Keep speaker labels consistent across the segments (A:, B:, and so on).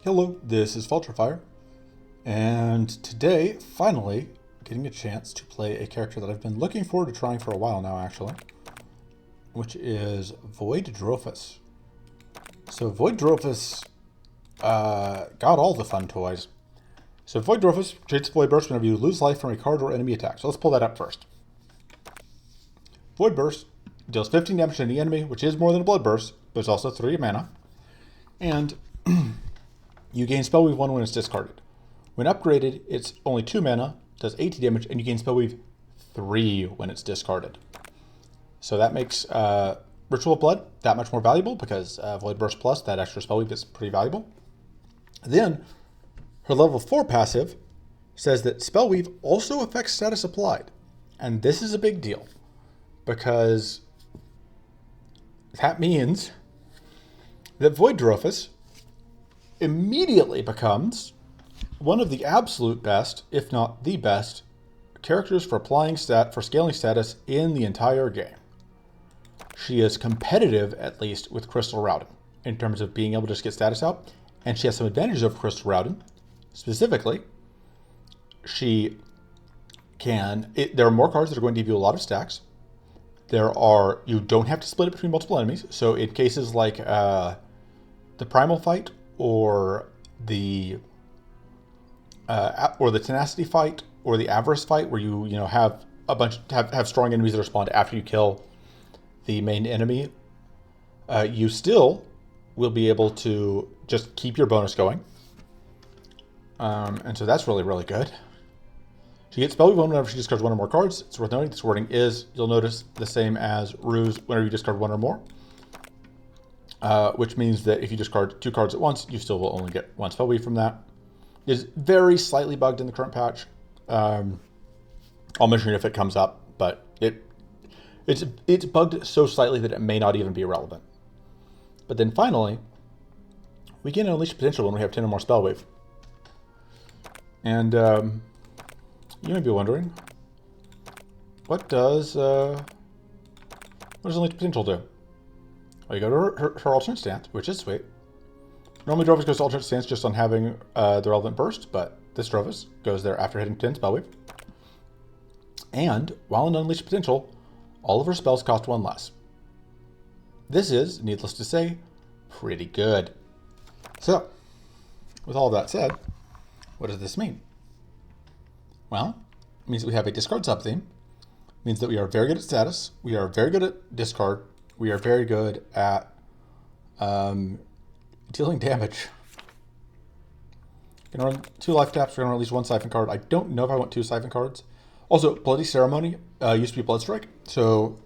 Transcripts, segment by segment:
A: Hello, this is Vulturefire, and today, finally, getting a chance to play a character that I've been looking forward to trying for a while now, actually, which is Void Drofis. So Void Drofis got all the fun toys. So Void Drofis creates Void Burst whenever you lose life from a card or enemy attack. So let's pull that up first. Void Burst deals 15 damage to any enemy, which is more than a Blood Burst, but it's also 3 mana. And you gain Spellweave 1 when it's discarded. When upgraded, it's only 2 mana, does 80 damage, and you gain Spellweave 3 when it's discarded. So that makes Ritual of Blood that much more valuable because Void Burst Plus, that extra Spellweave, is pretty valuable. Then, her level 4 passive says that Spellweave also affects status applied. And this is a big deal because that means that Void Drofis immediately becomes one of the absolute best, if not the best, characters for scaling status in the entire game. She is competitive, at least, with Crystal Routing in terms of being able to just get status out, and she has some advantages over Crystal Routing. Specifically, there are more cards that are going to give you a lot of stacks. You don't have to split it between multiple enemies. So in cases like the Primal fight or the Tenacity fight or the Avarice fight, where you have have strong enemies that respond after you kill the main enemy, you still will be able to just keep your bonus going. And so that's really, really good. She gets Spellweave 1 whenever she discards 1 or more cards. It's worth noting this wording is, you'll notice, the same as Ruse whenever you discard 1 or more. Which means that if you discard 2 cards at once, you still will only get 1 Spellweave from that. It is very slightly bugged in the current patch. I'll mention it if it comes up, but it's bugged so slightly that it may not even be relevant. But then finally, we gain Unleash Potential when we have 10 or more Spellweave. And you may be wondering, what does Unleash Potential do? Well, you go to her alternate stance, which is sweet. Normally Drofis goes to alternate stance just on having the relevant burst, but this Drofis goes there after hitting 10 Spellweave. And while in Unleash Potential, all of her spells cost 1 less. This is, needless to say, pretty good. So, with all that said, what does this mean? Well, it means that we have a discard subtheme. It means that we are very good at status. We are very good at discard. We are very good at dealing damage. We're going to run 2 life taps. We're going to run at least 1 siphon card. I don't know if I want 2 siphon cards. Also, Bloody Ceremony used to be Blood Strike. So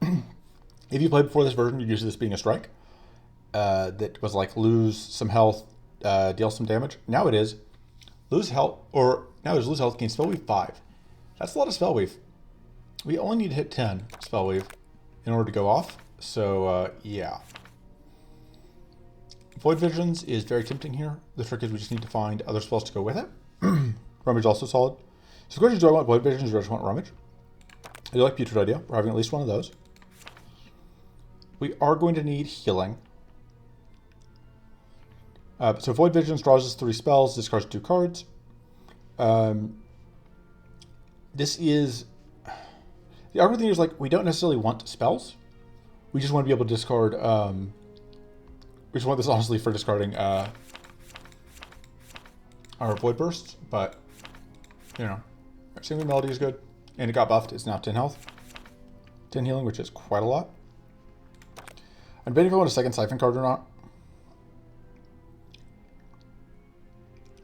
A: if you played before this version, you'd use this being a strike. That was like lose some health, deal some damage. Now it is lose health, lose health, gain Spellweave 5. That's a lot of Spellweave. We only need to hit 10 Spellweave in order to go off. So, yeah. Void Visions is very tempting here. The trick is we just need to find other spells to go with it. Rummage also solid. So the question is, do I want Void Visions or do I just want Rummage? I do like Putrid idea. We're having at least one of those. We are going to need healing. So Void Visions draws us 3 spells, discards 2 cards. This is... The argument thing is, like, we don't necessarily want spells. We just want to be able to discard... we just want this, honestly, for discarding our Void Bursts, but, Singing Melody is good. And it got buffed. It's now 10 health. 10 healing, which is quite a lot. I'm debating if I want a second Siphon card or not.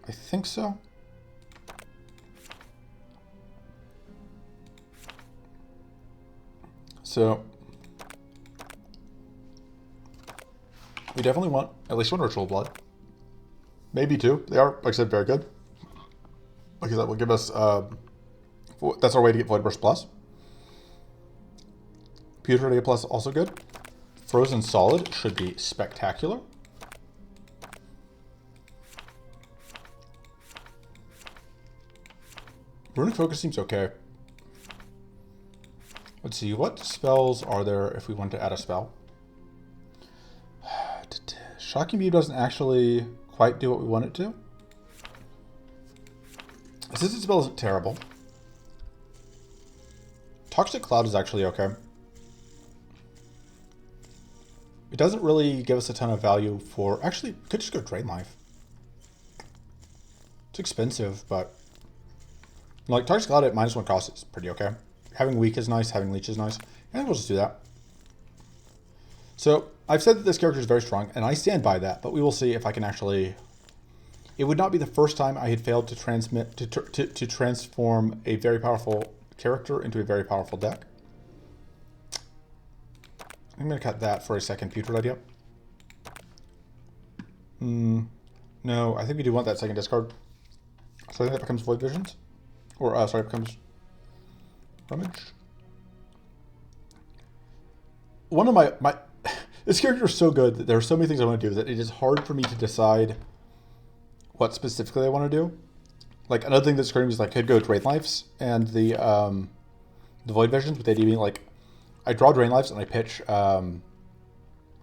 A: I think so. So, we definitely want at least 1 Ritual Blood. Maybe 2. They are, like I said, very good. Because that will give us, that's our way to get Void Burst Plus. Putrid A Plus also good. Frozen Solid should be spectacular. Runic Focus seems okay. Let's see, what spells are there if we want to add a spell? Shocking Beam doesn't actually quite do what we want it to. Assisted spell isn't terrible. Toxic Cloud is actually okay. It doesn't really give us a ton of value for... Actually, we could just go Drain Life. It's expensive, but... Like, Toxic Cloud at -1 cost is pretty okay. Having Weak is nice, having Leech is nice. And we'll just do that. So, I've said that this character is very strong, and I stand by that, but we will see if I can actually... It would not be the first time I had failed to transform a very powerful character into a very powerful deck. I'm going to cut that for a second putrid idea. No, I think we do want that second discard. So I think that becomes Void Visions. Or, sorry, it becomes Rummage. One of my this character is so good that there are so many things I want to do that it is hard for me to decide what specifically I want to do. Like, another thing that screams is, like, I could go Drain Lives and the Void Visions, with the idea being, like, I draw Drain Lives and I pitch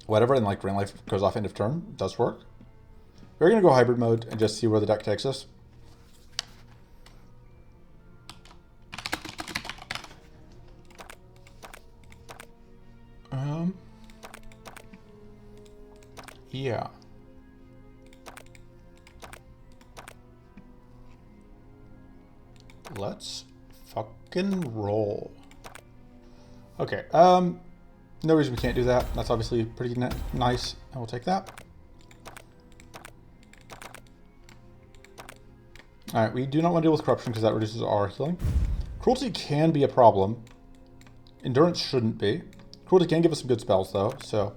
A: whatever, and, like, Drain Life goes off end of turn. It does work. We're going to go hybrid mode and just see where the deck takes us. Yeah. Let's fucking roll. Okay, no reason we can't do that. That's obviously pretty nice, and we'll take that. Alright, we do not want to deal with Corruption because that reduces our healing. Cruelty can be a problem. Endurance shouldn't be. Cruelty can give us some good spells, though, so...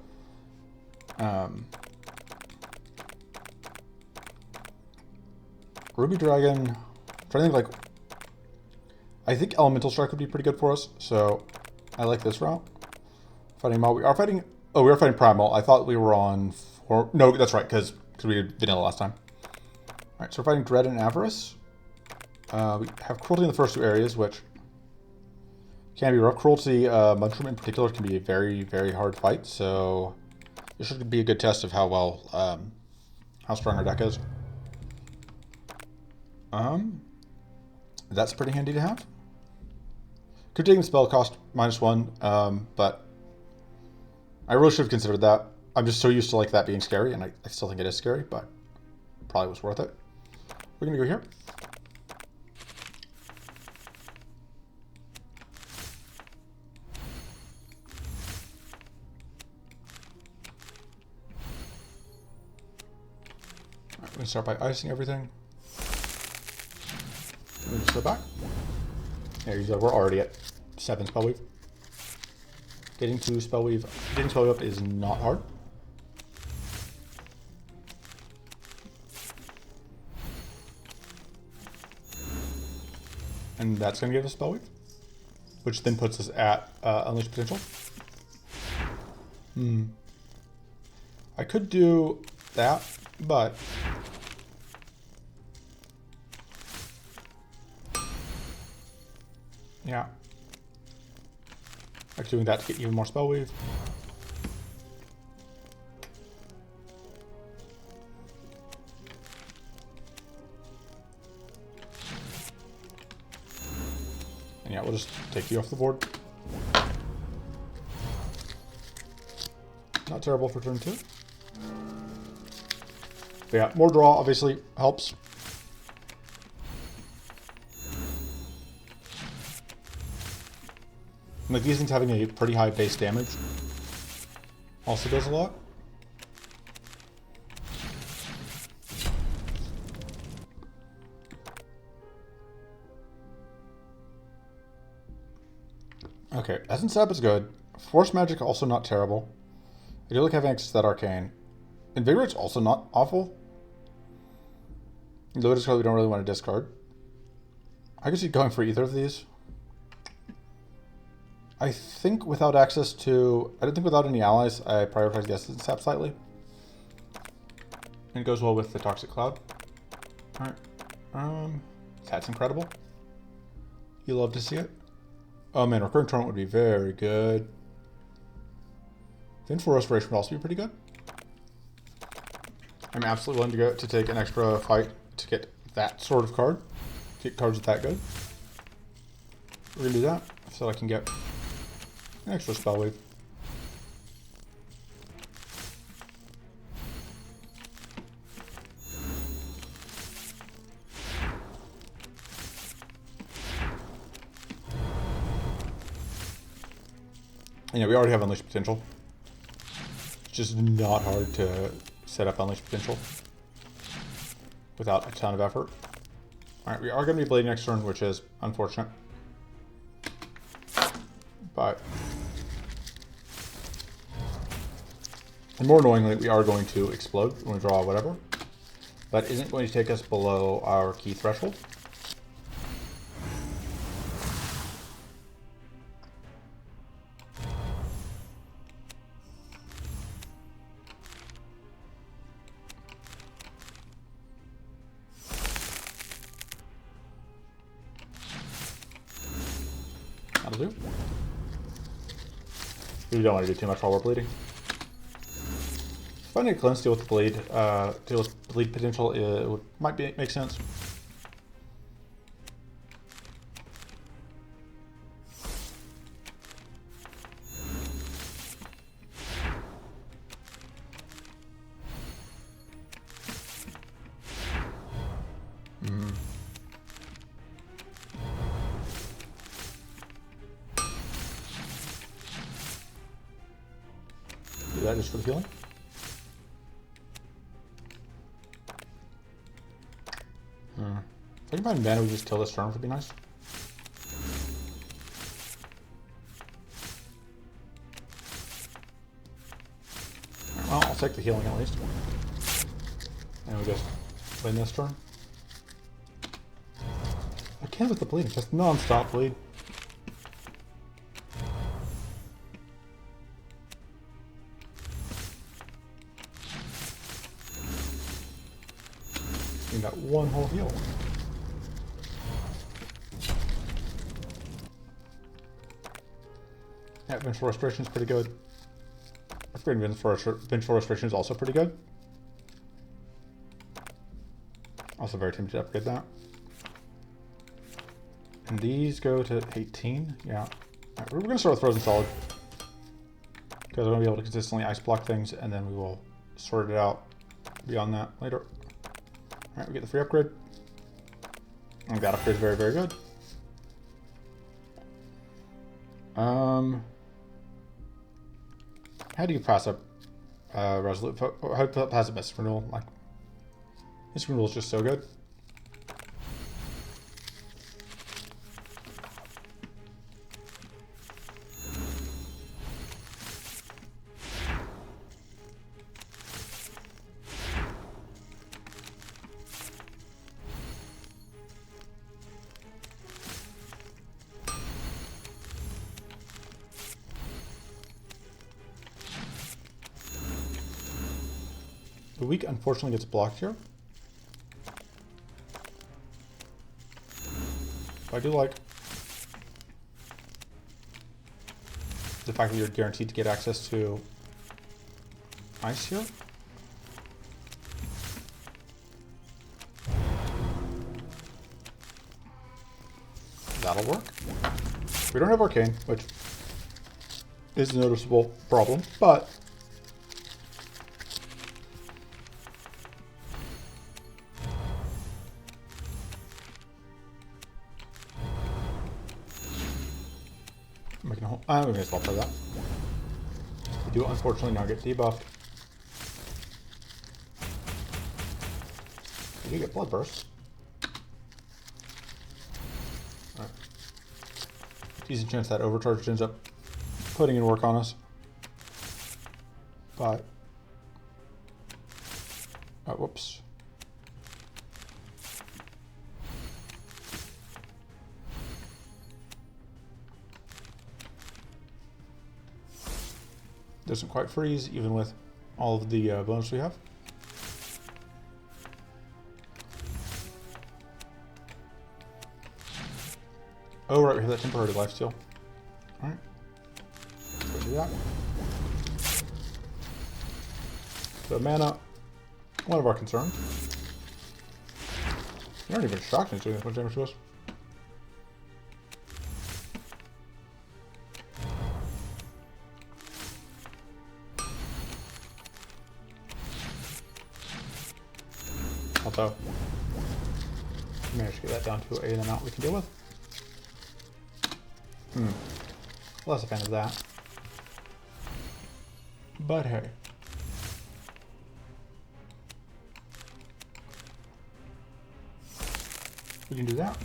A: Ruby Dragon... I'm trying to think, like... I think Elemental Strike would be pretty good for us, so I like this route. Fighting Maw. We are fighting... Oh, we are fighting Primal. I thought we were on... No, that's right, because we did Vanilla last time. Alright, so we're fighting Dread and Avarice. We have Cruelty in the first two areas, which can be rough. Cruelty, Mushroom in particular, can be a very, very hard fight, so this should be a good test of how well, how strong our deck is. That's pretty handy to have. Could take the spell cost -1, but I really should have considered that. I'm just so used to like that being scary, and I still think it is scary, but probably was worth it. We're gonna go here. All right, we're gonna start by icing everything. We're gonna step back. There you go. We're already at 7 Spellweave. Getting Spellweave up is not hard. And that's going to give us Spellweave, which then puts us at Unleashed Potential. I could do that, but yeah, I like doing that to get even more Spellweave. And yeah, we'll just take you off the board. Not terrible for turn 2. But yeah, more draw obviously helps. And like these things having a pretty high base damage also does a lot. Okay, Essence Sap is good. Force Magic also not terrible. I do like having access to that Arcane. Invigorate's also not awful. Though it is because we don't really want to discard. I could see going for either of these. I think without access to... I don't think without any allies, I prioritize the Essence Sap slightly. And it goes well with the Toxic Cloud. Alright. That's incredible. You love to see it. Oh man, Recurring Torment would be very good. Vengeful Restoration would also be pretty good. I'm absolutely willing to take an extra fight to get that sort of card. Get cards that good. We're gonna do that so I can get an extra spell wave. And yeah, we already have Unleash Potential. It's just not hard to set up Unleash Potential without a ton of effort. Alright, we are going to be bleeding next turn, which is unfortunate. But, and more annoyingly, we are going to explode when we draw whatever. That isn't going to take us below our key threshold. That'll do. We don't want to do too much while we're bleeding. Finding a cleanse, deal with the bleed, deal with bleed potential, might make sense. Do that just for the healing. If I can find mana, we just kill this turn would be nice. Well, I'll take the healing at least. And we just win this turn. I can't with the bleeding, just non-stop bleed. You got one whole heal. Yeah, Vengeful Restoration is pretty good. Upgrading Vengeful Restoration is also pretty good. Also very tempted to upgrade that. And these go to 18. Yeah. Right, we're going to start with Frozen Solid. Because we're going to be able to consistently ice block things, and then we will sort it out beyond that later. Alright, we get the free upgrade. And that upgrade is very, very good. How do you pass up Resolute? How do you pass up Mystic Renewal? Like, Mystic Renewal is just so good. The weak unfortunately gets blocked here. But I do like the fact that you're guaranteed to get access to ice here. That'll work. We don't have Arcane, which is a noticeable problem, but we may as well play that. We do unfortunately now get debuffed. We do get Blood Burst. Alright. Decent chance that Overcharge ends up putting in work on us. But oh, whoops. Doesn't quite freeze, even with all of the bonus we have. Oh, right, we have that temporary lifesteal. Alright. Let's go do that. So mana, One of our concerns. You're not even shocked into doing this much damage to us. Although, we managed to get that down to an amount we can deal with. Less a fan of that. But hey. We can do that.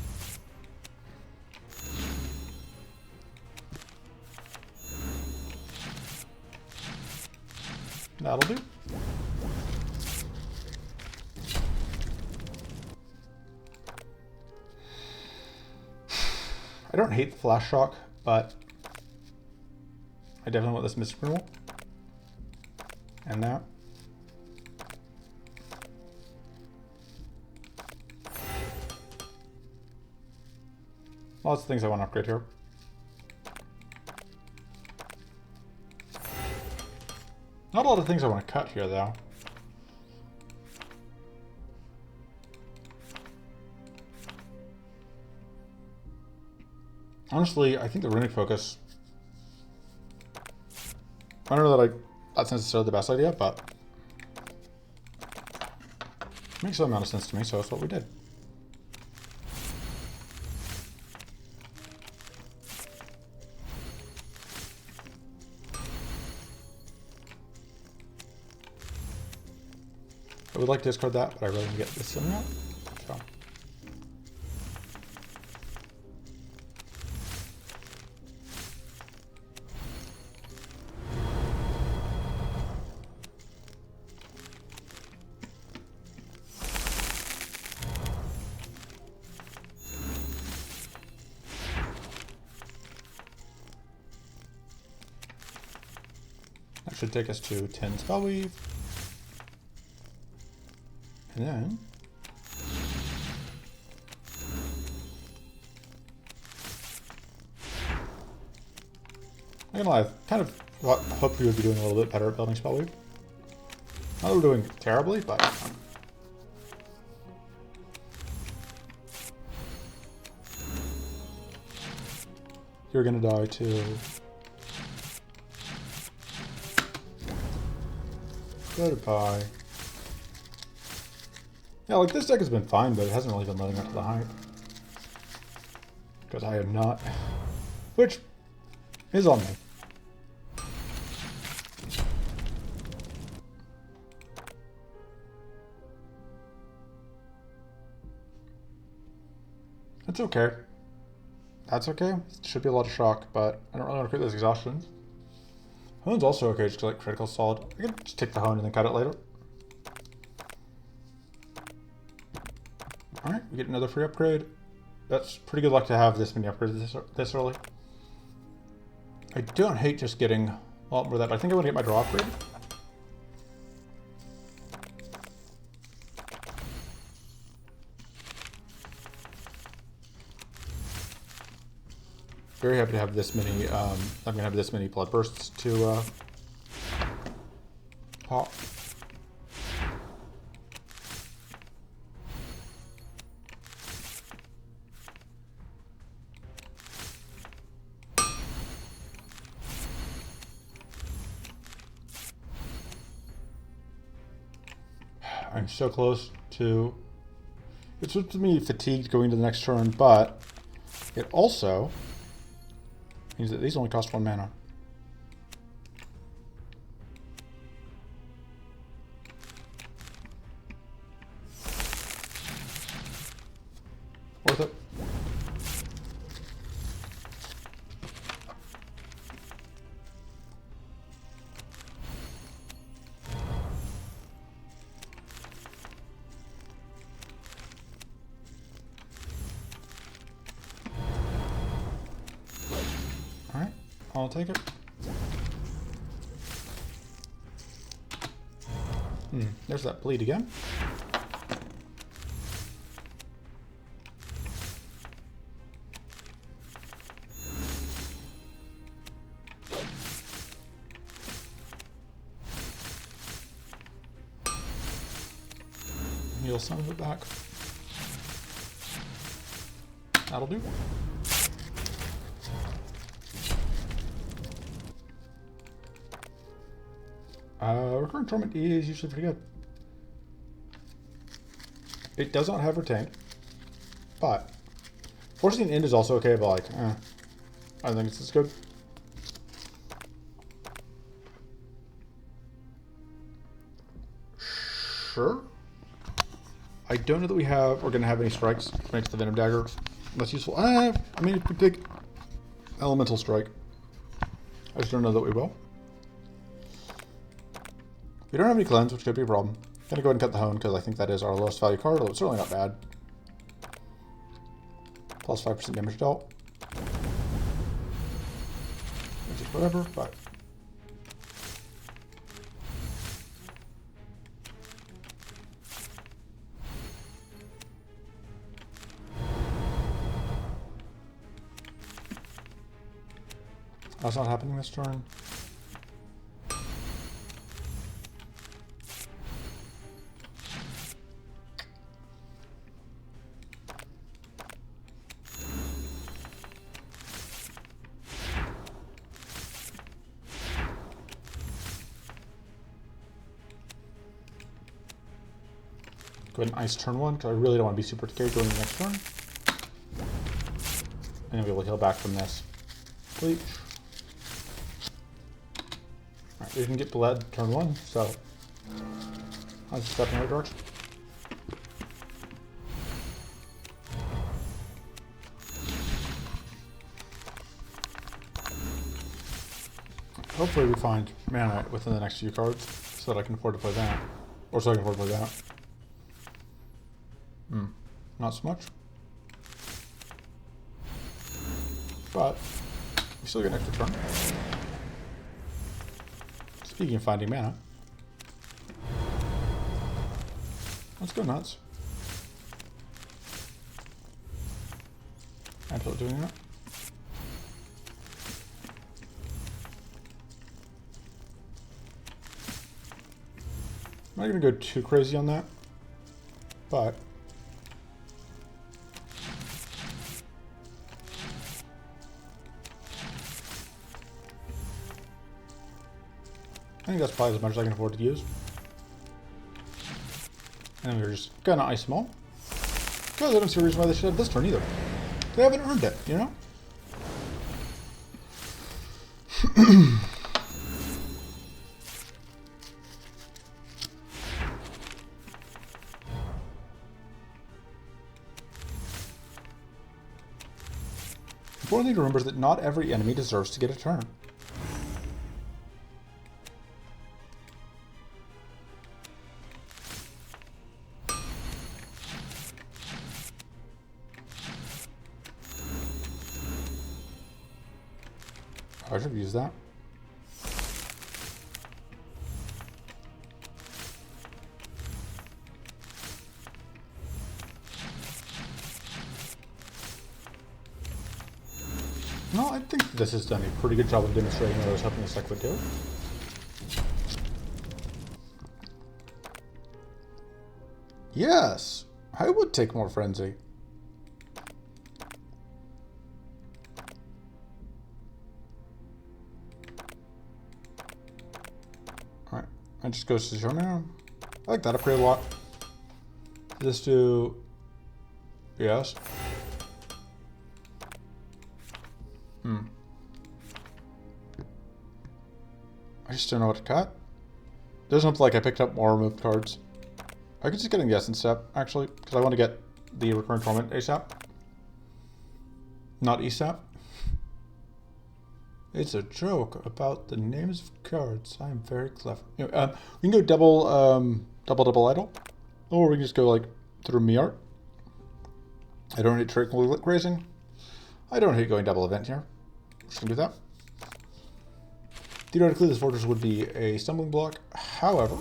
A: That'll do. I don't hate the flash shock, but I definitely want this mystic removal. And that. Lots of things I want to upgrade here. Not a lot of things I want to cut here, though. Honestly, I think the runic focus... I don't know that that's necessarily the best idea, but... it makes some amount of sense to me, so that's what we did. I would like to discard that, but I really want to get this in out. So. That should take us to 10 spell weave. And then I'm gonna lie, I kind of hoped we would be doing a little bit better at building spell weave. Not that we're doing terribly, but you're gonna die too. Goodbye. Yeah, like this deck has been fine, but it hasn't really been living up to the hype. Because I am not. Which is on me. It's okay. That's okay. It should be a lot of shock, but I don't really want to create those exhaustions. Hone's also okay, just like critical solid. I can just take the hone and then cut it later. Alright, we get another free upgrade. That's pretty good luck to have this many upgrades this early. I don't hate just getting a lot more of that, but I think I want to get my draw upgrade. Very happy to have this many, I'm going to have this many blood bursts to pop. I'm so close to... It's supposed to be fatigued going into the next turn, but it also means that these only cost 1 mana. Worth it. Alright, I'll take it. There's that bleed again. heal some of it back. That'll do. Recurrent Torment is usually pretty good. It does not have Retain, but Forcing End is also okay, but like, I don't think it's as good. Sure. I don't know that we're going to have any strikes thanks to the Venom Dagger. That's useful. I mean, if we pick Elemental Strike, I just don't know that we will. We don't have any cleanse, which could be a problem. I'm going to go ahead and cut the Hone, because I think that is our lowest value card, although it's certainly not bad. Plus 5% damage dealt. Which is whatever, but... That's not happening this turn. Go ahead and ice turn 1, because I really don't want to be super decayed going the next turn. And then we will heal back from this. Bleach. Alright, we didn't get bled turn 1, so that's a step in the right direction. Hopefully we find mana within the next few cards, so that I can afford to play that. Or so I can afford to play that. Not so much. But we still get an extra turn. Speaking of finding mana, let's go nuts. I'm still doing that. I'm not going to go too crazy on that, but I think that's probably as much as I can afford to use. And then we're just gonna ice them all. Because I don't see a reason why they should have this turn either. They haven't earned it, you know? Important thing to remember is that not every enemy deserves to get a turn. I should have used that. No, I think this has done a pretty good job of demonstrating what I was hoping this deck would do. Yes, I would take more Frenzy. Alright, that just goes to show now. I like that upgrade a lot. Does this do... Yes. I just don't know what to cut. Doesn't look like I picked up more removed cards. I could just get in the Essence step, actually, because I want to get the Recurrent Torment ASAP. Not ESAP. It's a joke about the names of cards. I am very clever. Anyway, we can go double idle. Or we can just go like through Miart. I don't hate Trickle Grazing. I don't hate going double event here. Just gonna do that. Theoretically, this fortress would be a stumbling block. However,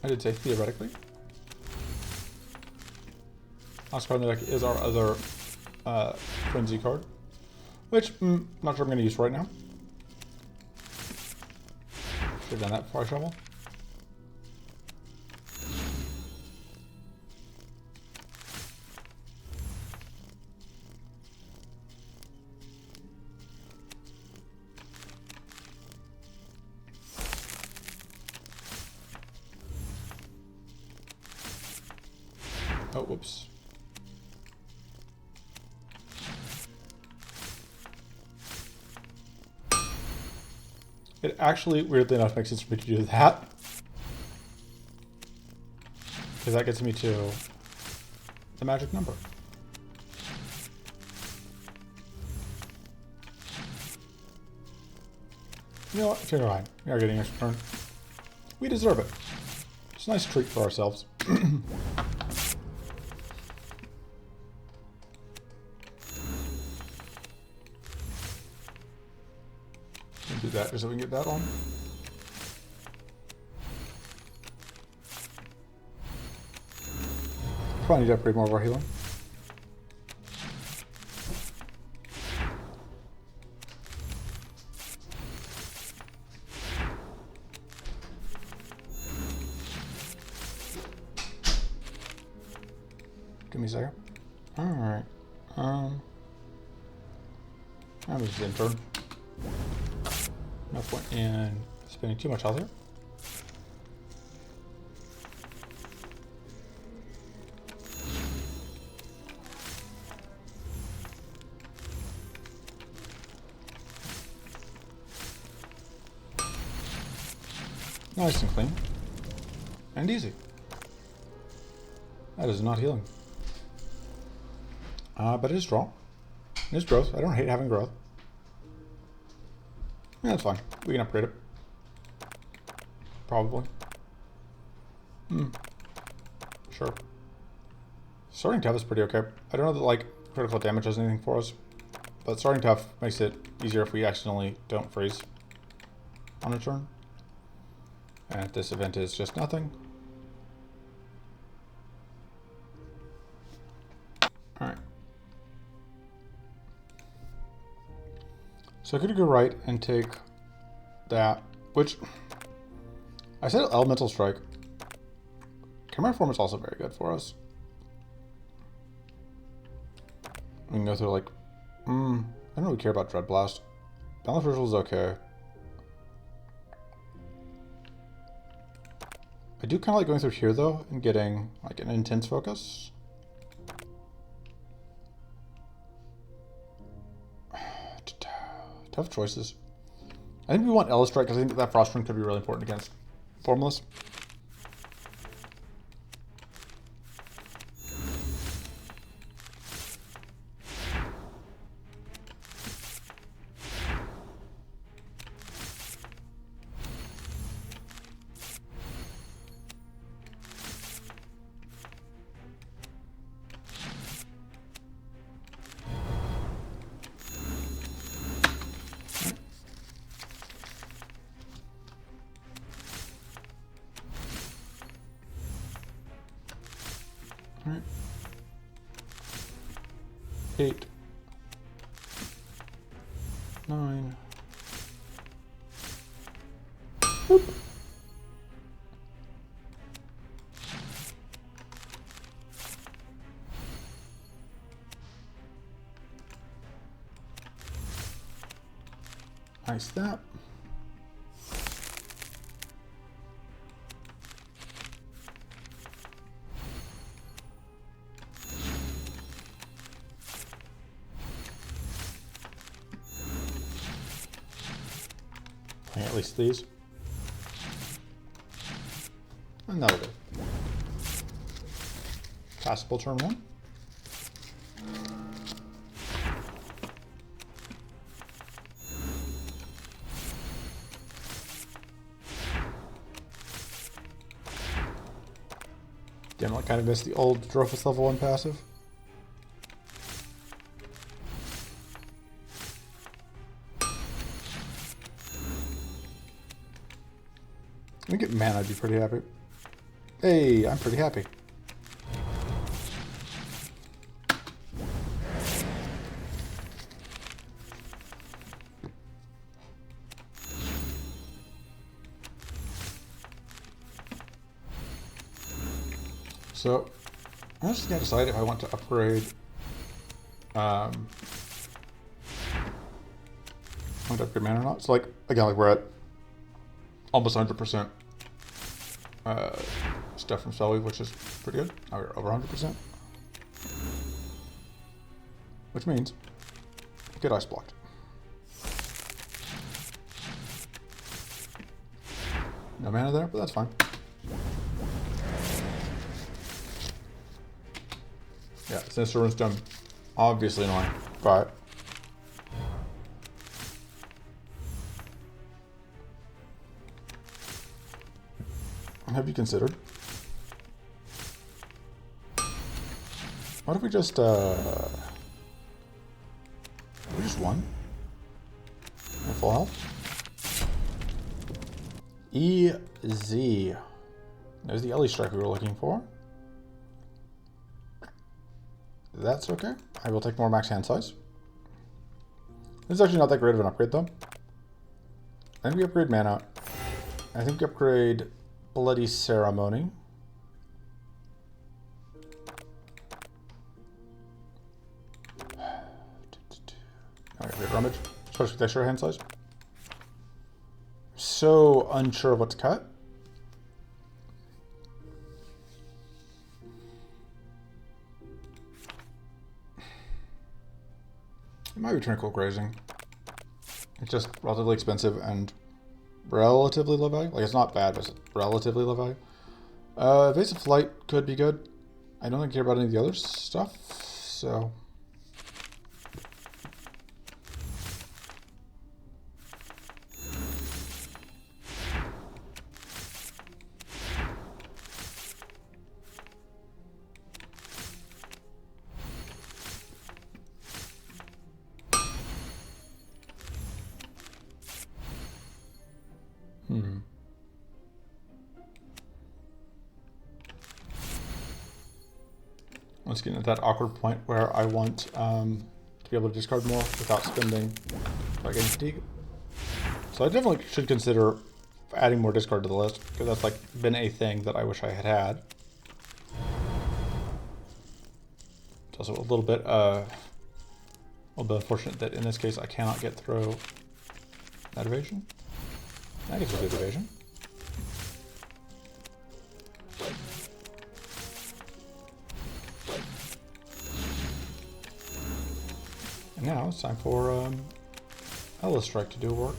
A: I did say theoretically. Last card in the deck is our other Frenzy card, which not sure I'm going to use right now. Should have done that before I shovel. Oh, whoops. It actually, weirdly enough, makes sense for me to do that. Because that gets me to the magic number. You know what? Okay, fine. We are getting an extra turn. We deserve it. It's a nice treat for ourselves. Do that just so we can get that on. Probably need to upgrade more of our healing. Give me a second. Alright. I'm just in turn. No point in spending too much health here. Nice and clean. And easy. That is not healing. But it is strong. It is growth. I don't hate having growth. Yeah, that's fine. We can upgrade it. Probably. Sure. Starting tough is pretty okay. I don't know that, like, critical damage does anything for us. But starting tough makes it easier if we accidentally don't freeze on a turn. And this event is just nothing. Alright. So I could go right and take that, which I said Elemental Strike. Chimera Form is also very good for us. We can go through like, I don't really care about Dread Blast. Balance Ritual is okay. I do kind of like going through here though and getting like an intense focus. Tough choices. I think we want Ella Strike because I think that Frost Ring could be really important against Formless. Alright. 8. 9. Boop. Nice that. At least these. And that'll do. Castable turn 1. Damn, I kind of missed the old Drofis level 1 passive. If we get mana, I'd be pretty happy. Hey, I'm pretty happy. So I just gotta decide if I want to upgrade. I want to upgrade mana or not. So like again, like we're at almost 100% stuff from Spellweave, which is pretty good. Now we're over 100%, which means get ice blocked. No mana there, but that's fine. Yeah, Sinister Runestone, obviously annoying, but have you considered? What if we just won? At full health? EZ. There's the Ellie strike we were looking for. That's okay. I will take more max hand size. This is actually not that great of an upgrade though. I think we upgrade mana. I think we upgrade Bloody Ceremony. I upgrade Rummage, especially with extra hand size. So unsure of what to cut. It might be Tranquil Grazing. It's just relatively expensive and relatively low value. Like, it's not bad, but it's relatively low value. Evasive Flight could be good. I don't really care about any of the other stuff, so... Let's get into that awkward point where I want to be able to discard more without spending, without getting fatigue. So I definitely should consider adding more discard to the list, because that's like been a thing that I wish I had had. It's also a little bit unfortunate that in this case I cannot get through that evasion. I guess it's a good evasion. And now it's time for Ella Strike to do work.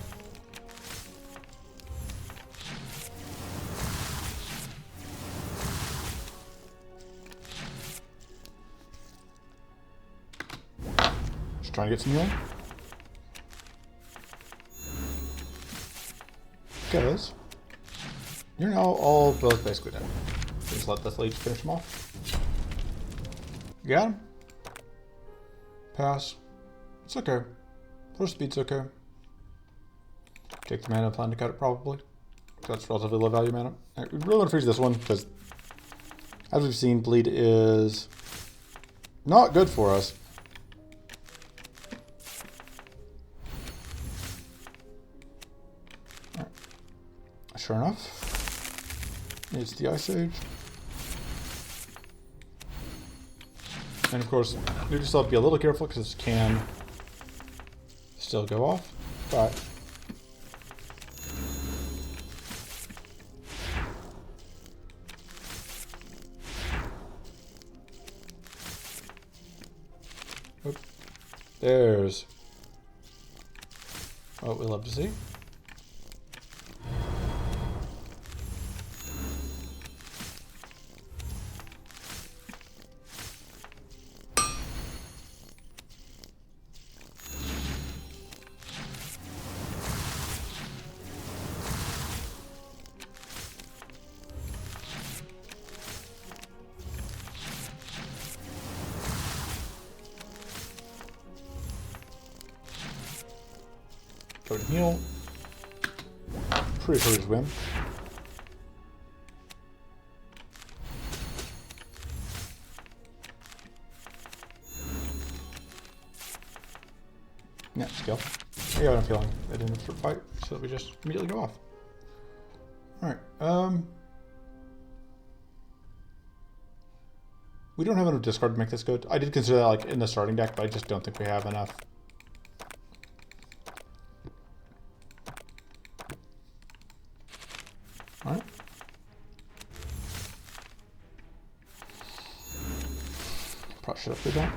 A: Just trying to get some healing. Because you're now all both basically dead. Just let this leech finish them off. You got him. Pass. It's okay. First speed's okay. Take the mana and plan to cut it probably. That's relatively low value mana. We really want to freeze this one because, as we've seen, bleed is not good for us. Right. Sure enough, it's the Ice Age. And of course, you just have to be a little careful because this can still go off, but there's what we love to see. Go to heal. Pretty sure he's win. Yeah, skill. I got a feeling they didn't have to fight, so we just immediately go off. Alright, We don't have enough discard to make this good. I did consider that like in the starting deck, but I just don't think we have enough. Alright. Probably should have played that.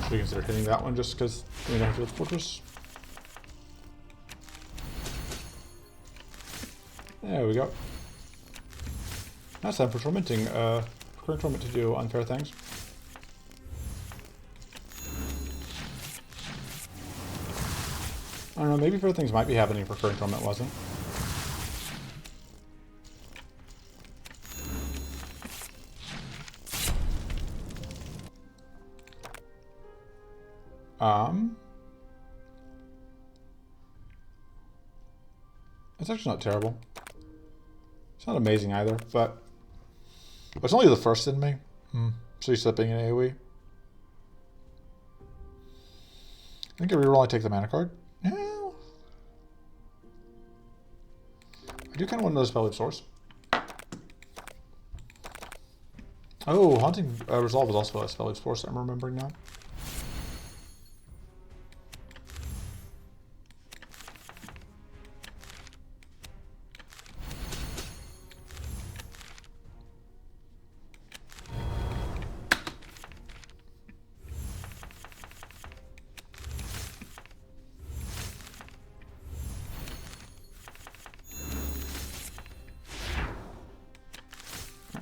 A: Should we consider hitting that one just because we don't have to do the fortress? There we go. Now it's time for tormenting. Current torment to do unfair things. I don't know, maybe fair things might be happening for current torment wasn't. It's actually not terrible. It's not amazing either, but it's only the first in me. So you're slipping in AoE. I think I reroll, I take the mana card. Yeah. I do kind of want another spell leaf source. Oh, Haunting Resolve is also a spell leaf source, I'm remembering now.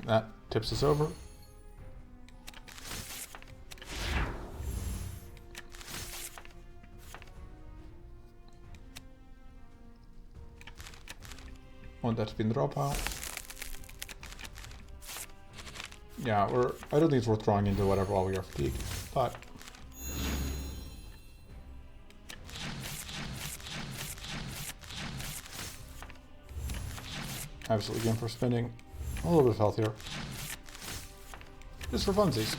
A: That tips us over. Want that to be in the draw pile. Yeah, I don't think it's worth drawing into whatever while we are fatigued, but absolutely game for spending a little bit of health here. Just for funsies.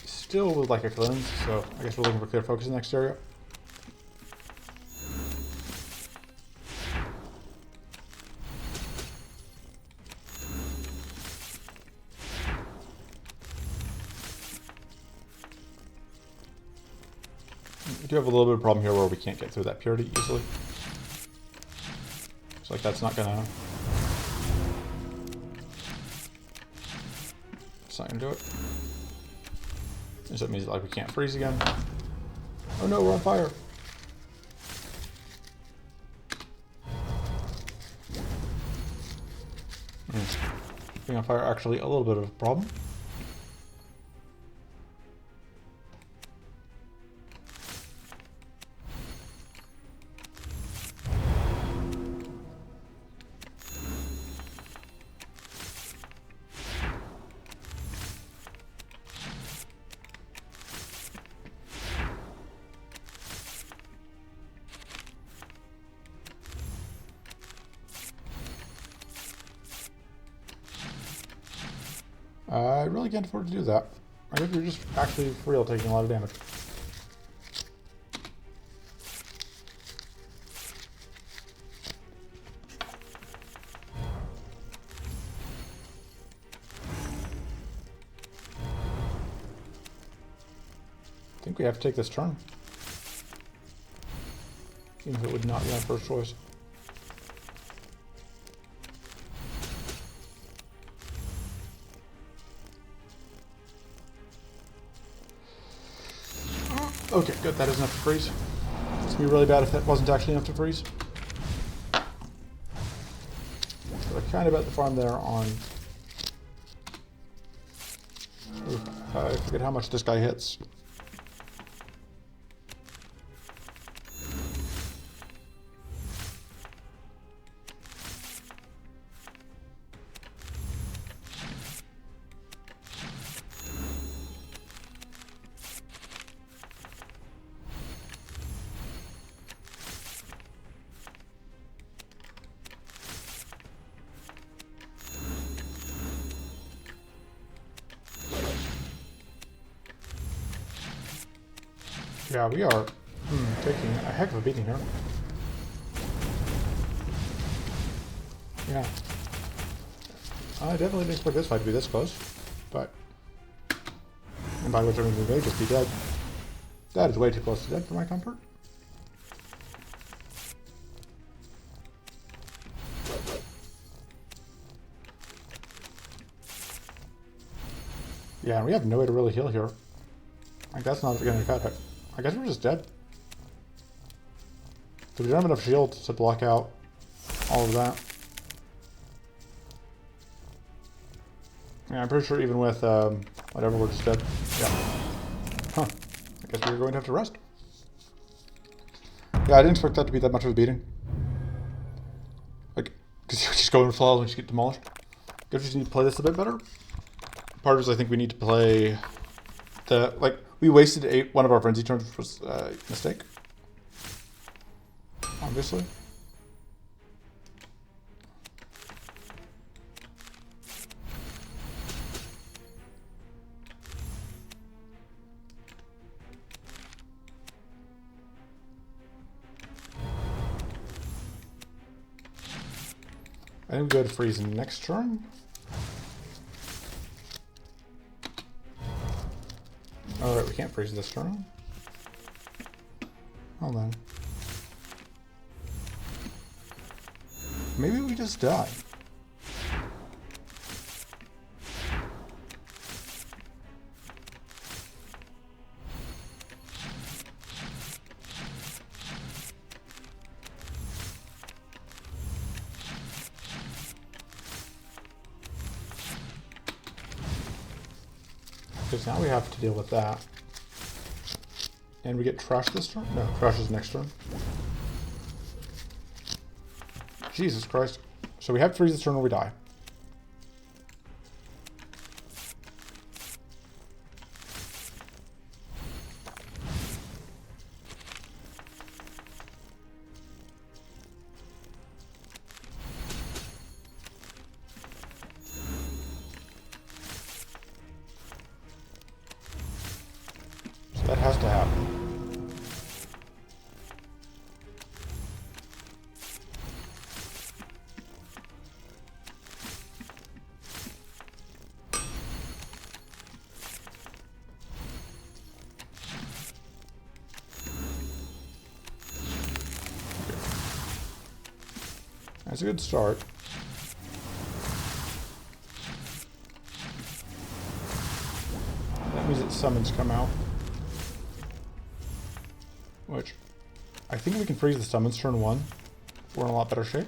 A: Still would like a cleanse, so I guess we're looking for clear focus in the next area. We do have a little bit of a problem here where we can't get through that purity easily. It's like that's not gonna... It's not gonna do it. So that means like we can't freeze again. Oh no, we're on fire. Being on fire actually a little bit of a problem. I really can't afford to do that. I think you're just actually for real taking a lot of damage. I think we have to take this turn. Even if it would not be our first choice. Okay, good. That is enough to freeze. It's gonna be really bad if that wasn't actually enough to freeze. kind of at the farm there on... Ooh, I forget how much this guy hits. Yeah, we are taking a heck of a beating here. Yeah. I definitely didn't expect this fight to be this close, but... And by which I mean we may just be dead. That is way too close to dead for my comfort. Yeah, and we have no way to really heal here. Like, that's not going to cut it. I guess we're just dead. So we don't have enough shield to block out all of that. Yeah, I'm pretty sure even with whatever, we're just dead. Yeah. Huh. I guess we're going to have to rest. Yeah, I didn't expect that to be that much of a beating. Like, because you just go in flawless and just get demolished. I guess we just need to play this a bit better. Part of it is I think we need to play the, like, we wasted one of our frenzy turns, which was a mistake. Obviously. I think we go to freeze next turn. Alright, we can't freeze this turn. Hold on. Maybe we just die. Because now we have to deal with that. And we get trash this turn? No, trash is next turn. Jesus Christ. So we have to freeze this turn or we die. That has to happen. That's a good start. That means that summons come out. Which, I think we can freeze the summons turn 1. We're in a lot better shape.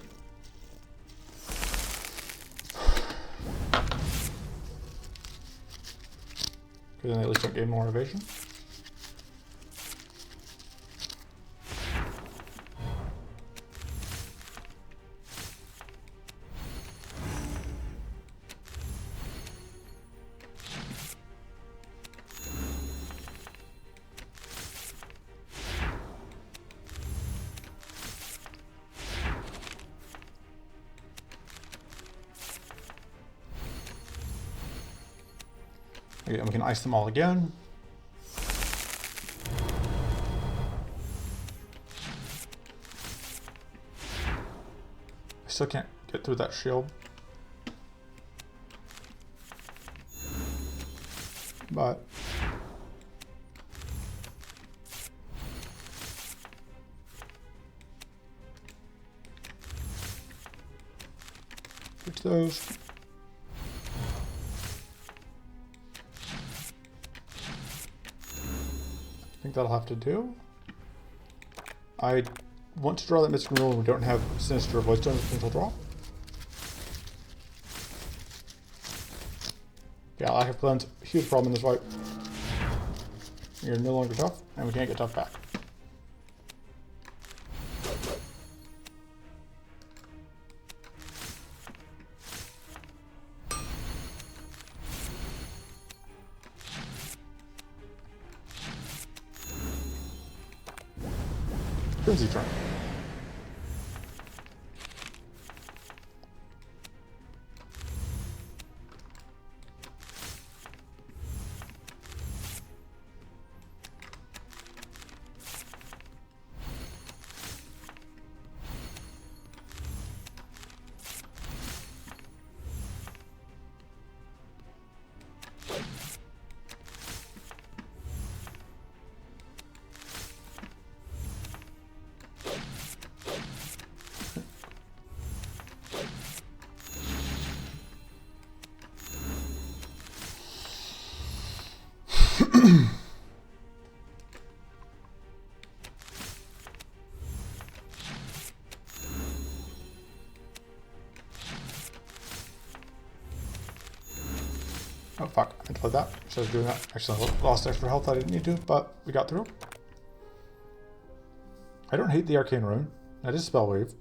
A: Because then they at least don't gain more evasion. Okay, and we can ice them all again. I still can't get through that shield. But fix those. I think that'll have to do. I want to draw that Mystic Renewal when we don't have Sinister Voidstone potential draw. Yeah, lack of cleanse, huge problem in this fight. You're no longer tough, and we can't get tough back. Frenzy turn. Oh fuck, I meant to play that. Instead of doing that, actually lost extra health I didn't need to, but we got through. I don't hate the Arcane Rune. That is Spell Wave.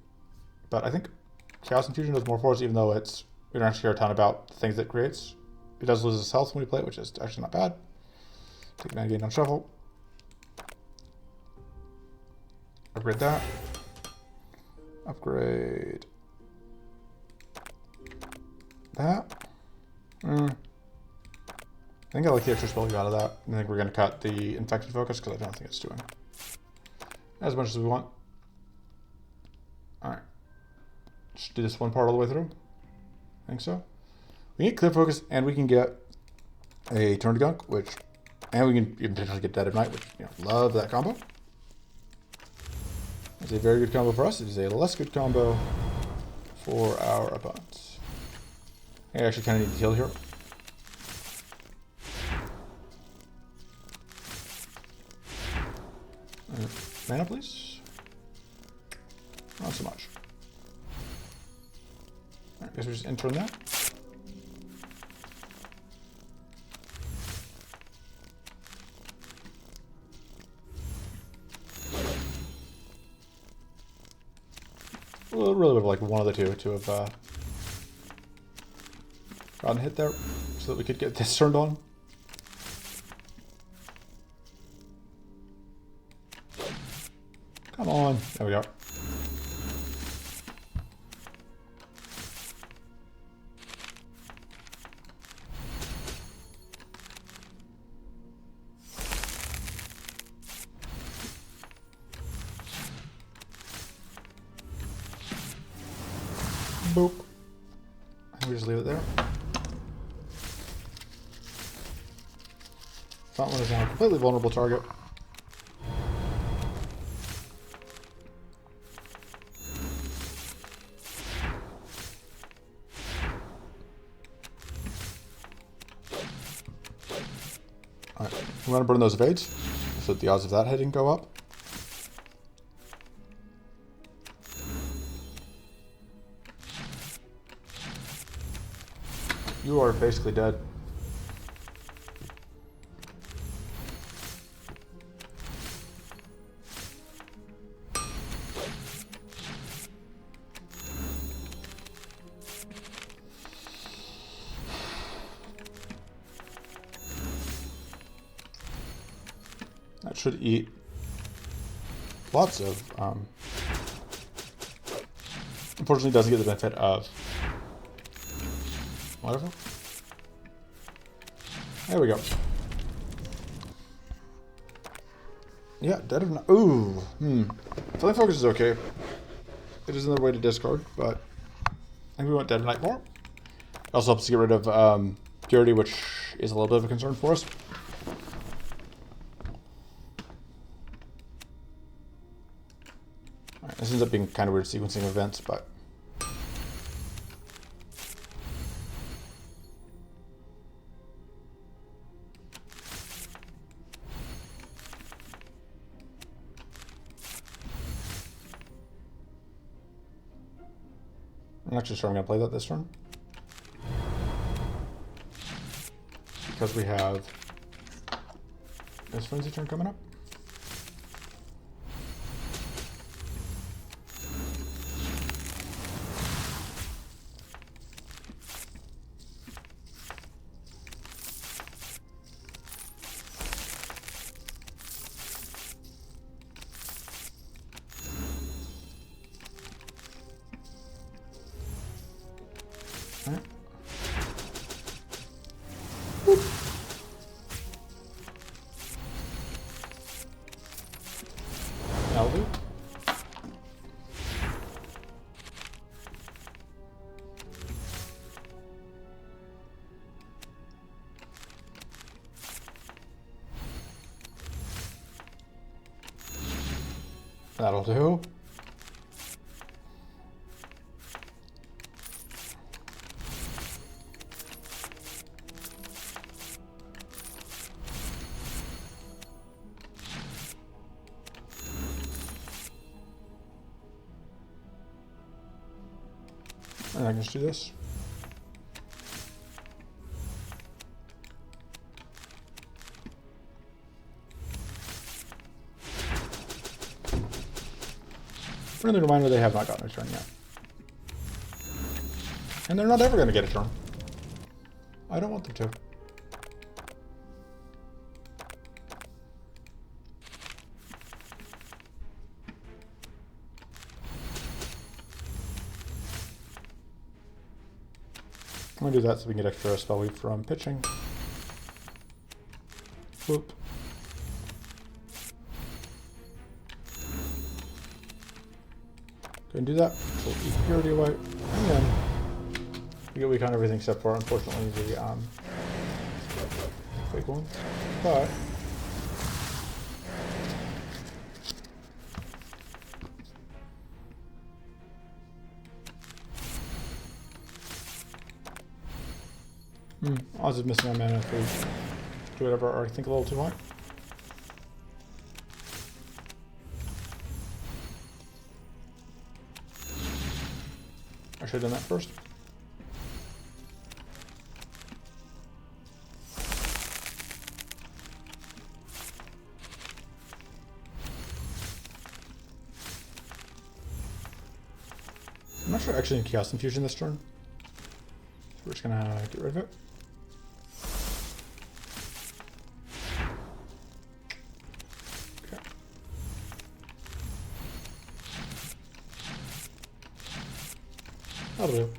A: But I think Chaos Infusion does more for us, even though we don't actually care a ton about the things that it creates. It does lose its health when we play it, which is actually not bad. Take 9 gain on shuffle. Upgrade that. Upgrade that. I think I like the extra spell we got out of that. I think we're going to cut the infected focus because I don't think it's doing as much as we want. Alright. Just do this one part all the way through. I think so. We get clear focus and we can get a turn to gunk, and we can even potentially get Dead of Night, which, love that combo. It's a very good combo for us. It is a less good combo for our opponents. I actually kind of need to heal here. Mana, please. Not so much. Alright, guess we just intern that. Well, really would have liked one of the two to have gotten hit there so that we could get this turned on. Come on. There we go. Boop. I think we just leave it there. Fountain is now a completely vulnerable target. Alright, we want to burn those evades so that the odds of that hitting go up. You are basically dead. That should eat lots of, unfortunately doesn't get the benefit of whatever. There we go. Yeah, Dead of Night. Ooh. Flame Focus is okay. It is another way to discard, but I think we want Dead of Night more. It also helps to get rid of Purity, which is a little bit of a concern for us. Alright, this ends up being kind of weird sequencing of events, but I'm not actually sure I'm going to play that this turn. because we have this frenzy turn coming up. Alright. That'll do. That'll do. And I can just do this. Friendly reminder, they have not gotten a turn yet. And they're not ever going to get a turn. I don't want them to. I'm going to do that so we can get extra spell weave from pitching. Whoop. Go and do that. So we'll keep purity away. And then we get weak on everything except for, unfortunately, the fake ones. But Oz is missing on mana if we do whatever, or I think a little too much. I should have done that first. I'm not sure I actually need Chaos Infusion this turn. So we're just gonna get rid of it. Okay. That'll do.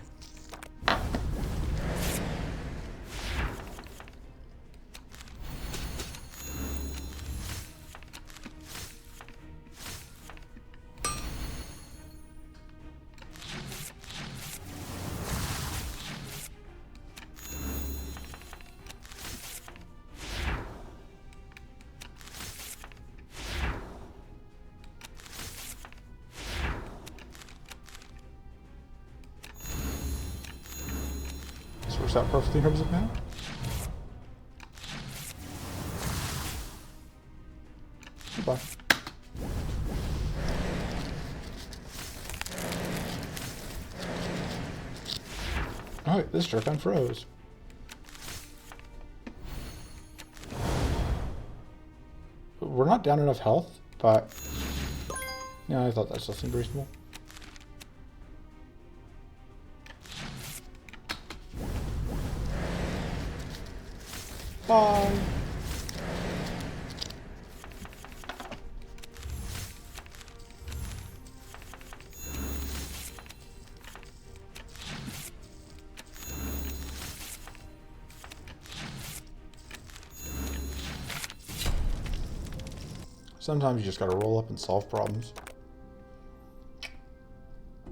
A: Works out perfectly in terms of mana. Goodbye. Alright, this jerk unfroze. We're not down enough health, but yeah, I thought that still seemed reasonable. Bye. Sometimes you just gotta roll up and solve problems.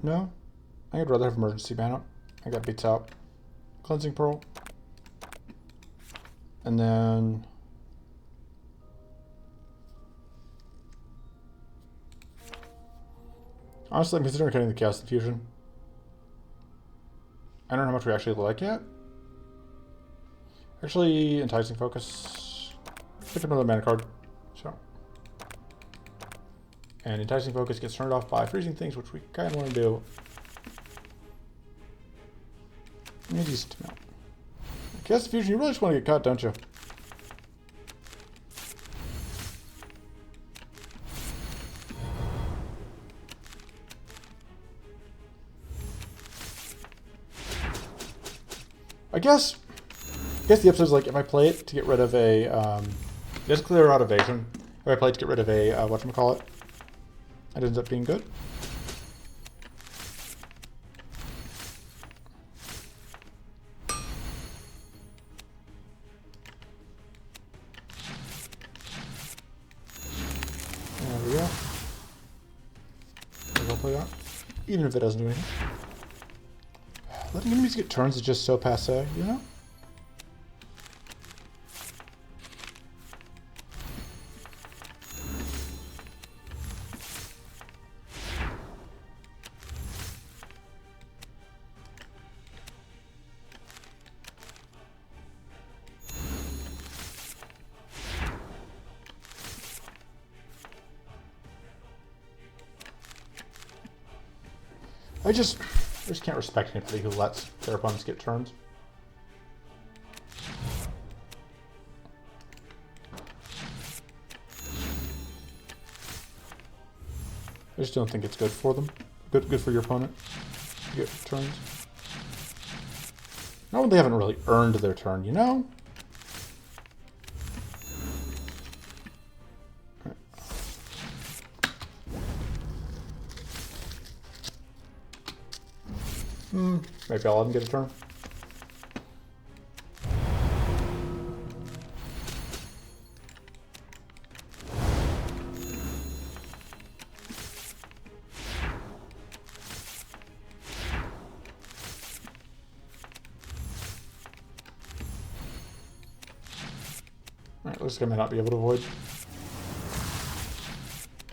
A: No? I think I'd rather have emergency mana. I got beats out. Cleansing Pearl. And then honestly, I'm considering cutting the Chaos Infusion. I don't know how much we actually like yet. Actually, Enticing Focus. Pick up another mana card. So. And Enticing Focus gets turned off by freezing things, which we kind of want to do. It needs to melt. Guess Fusion, you really just want to get cut, don't you? I guess the episode's like if I play it to get rid of a just clear out evasion. If I play it to get rid of a whatchamacallit, it ends up being good. There we go. Maybe I'll play that. Even if it doesn't do anything. Letting enemies get turns is just so passe, you know? I just can't respect anybody who lets their opponents get turns. I just don't think it's good for them. Good for your opponent to get turns. Not when they haven't really earned their turn, you know? Maybe I'll let him get a turn. Alright, looks like I may not be able to avoid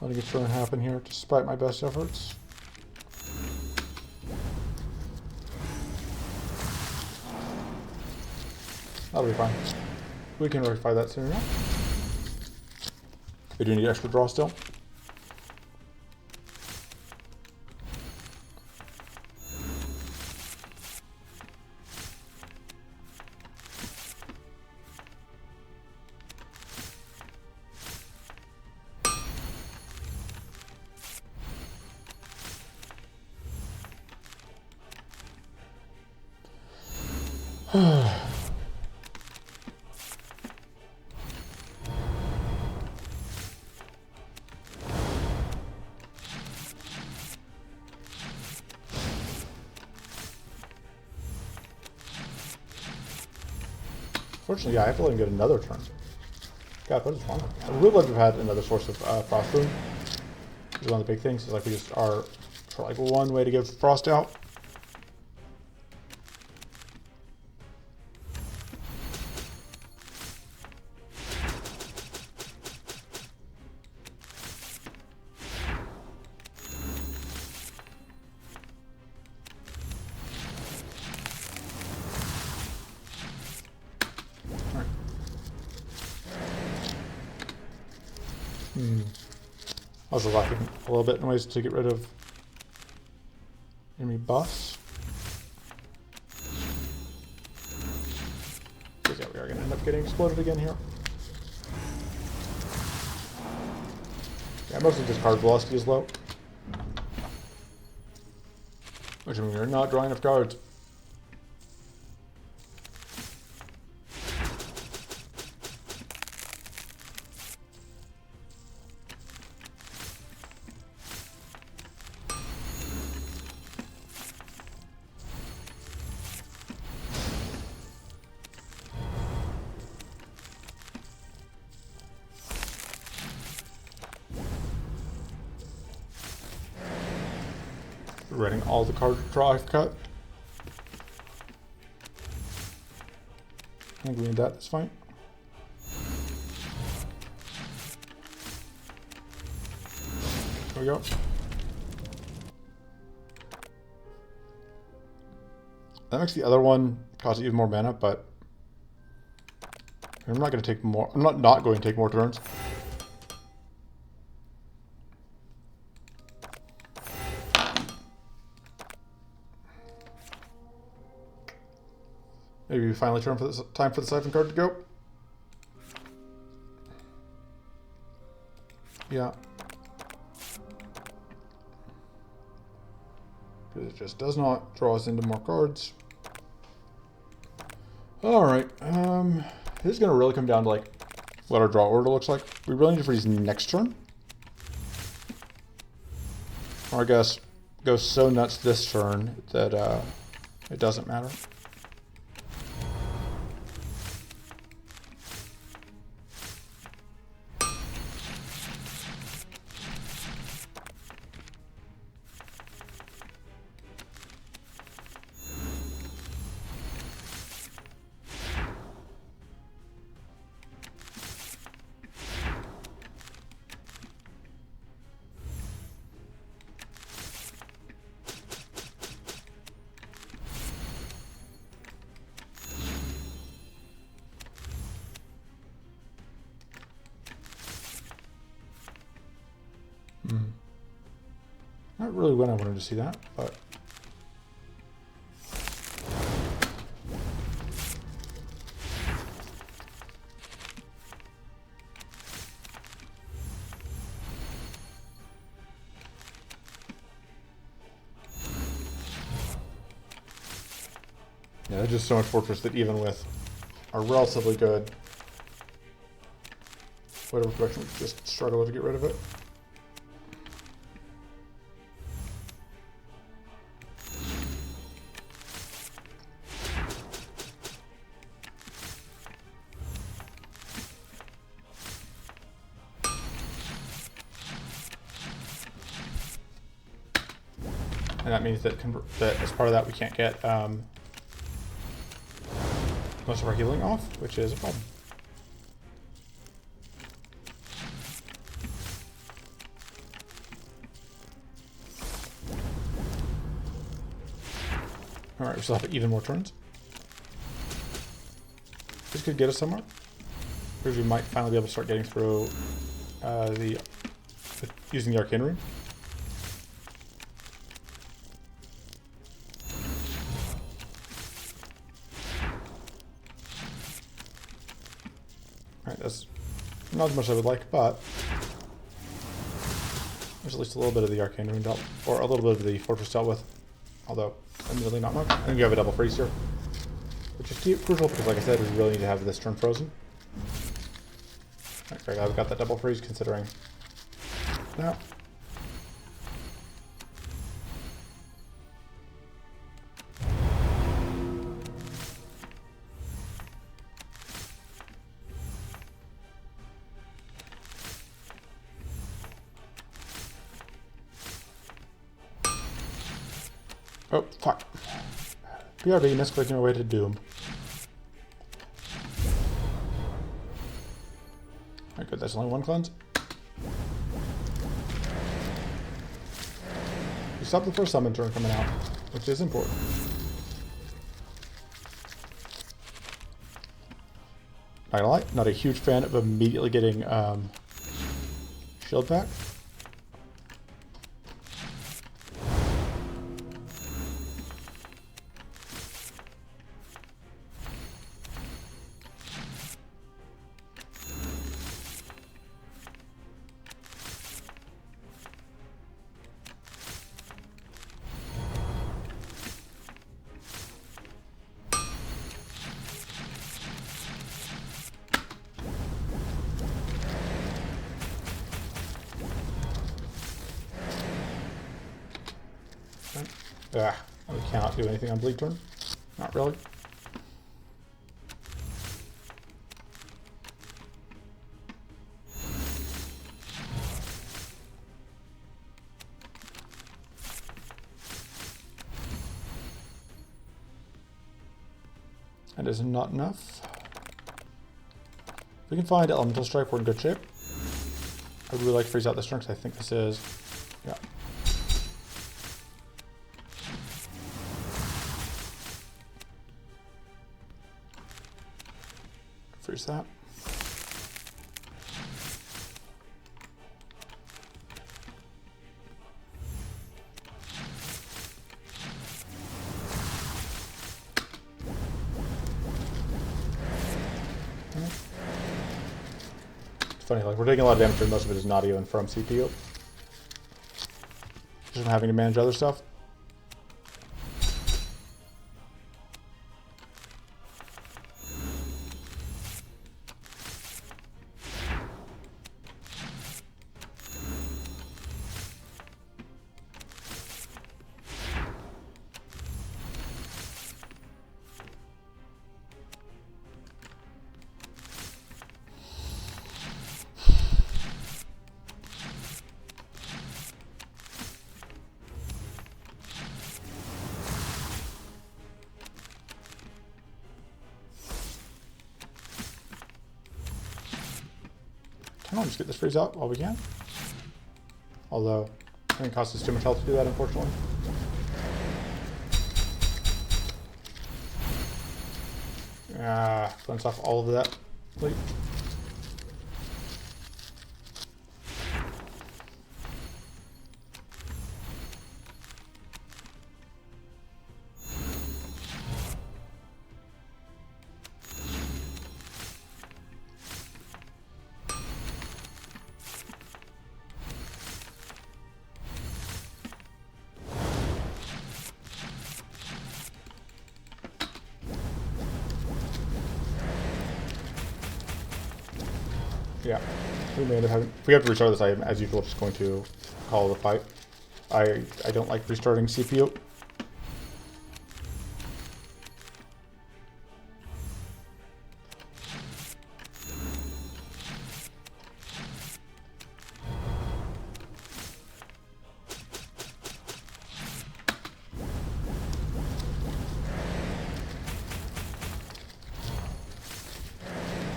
A: letting a turn happen here, despite my best efforts. That'll be fine. We can rectify that soon enough. We do need extra draw still. Fortunately, yeah, I have to let him get another turn. God, what is wrong with me? I would love to have had another source of Frost Boon. One of the big things is like we just are for like one way to give Frost out. I was lacking a little bit in ways to get rid of enemy buffs. Because yeah, we are going to end up getting exploded again here. Yeah, mostly just card velocity is low. Which means we're not drawing enough cards. Reading all the card draw I've cut. I think we need that, that's fine. There we go. That makes the other one cost even more mana, but I'm not going to take more. I'm not going to take more turns. Maybe finally time for the siphon card to go. Yeah. Because it just does not draw us into more cards. Alright, this is going to really come down to like what our draw order looks like. We really need to freeze next turn. Or I guess go so nuts this turn that it doesn't matter. Not really when I wanted to see that, but yeah, there's just so much fortress that even with a relatively good whatever collection, we just struggle to get rid of it. And that means that, as part of that we can't get most of our healing off, which is a problem. Alright, we still have even more turns. This could get us somewhere. Because we might finally be able to start getting through using the arcane rune. Alright, that's not as much as I would like, but there's at least a little bit of the arcane rune dealt, or a little bit of the fortress dealt with. Although, admittedly not much. I think you have a double freeze here. Which is crucial because, like I said, we really need to have this turn frozen. Alright, very glad we got that double freeze considering that. Oh, fuck. BRB, misclicking our way to doom. Alright, good, that's only one cleanse. We stopped the first summon turn coming out, which is important. Not gonna lie, not a huge fan of immediately getting shield back. We cannot do anything on bleed turn. Not really. That is not enough. If we can find Elemental Strike, we're in good shape. I would really like to freeze out this turn because I think this is... yeah. Freeze that. funny, like we're taking a lot of damage and most of it is not even from CPU. Just from having to manage other stuff. Come on, just get this freeze out while we can. Although, I think it costs us too much health to do that, unfortunately. Cleanse off all of that. Please. Yeah, we may end up having. If we have to restart this, I am, as usual, just going to call the fight. I don't like restarting CPU.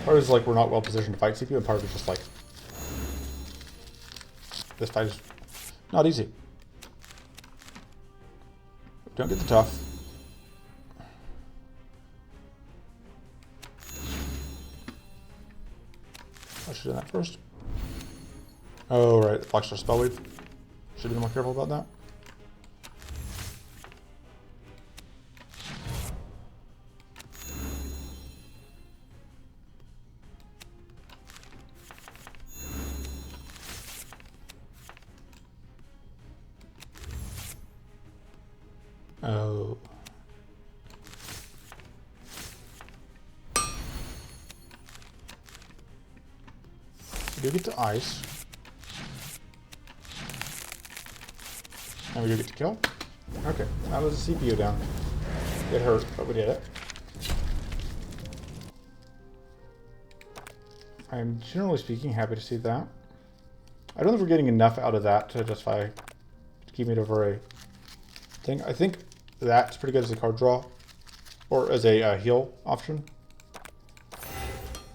A: Part of it is like we're not well positioned to fight CPU, and part of it is just like this fight is not easy. Don't get the tough. I should have done that first. Oh right, the Blackstar spell wave. Should have been more careful about that. Oh. We do get to ice. And we do get to kill. Okay, that was a CPU down. It hurt, but we did it. I'm generally speaking happy to see that. I don't think we're getting enough out of that to justify keeping it over a thing. I think that's pretty good as a card draw, or as a heal option.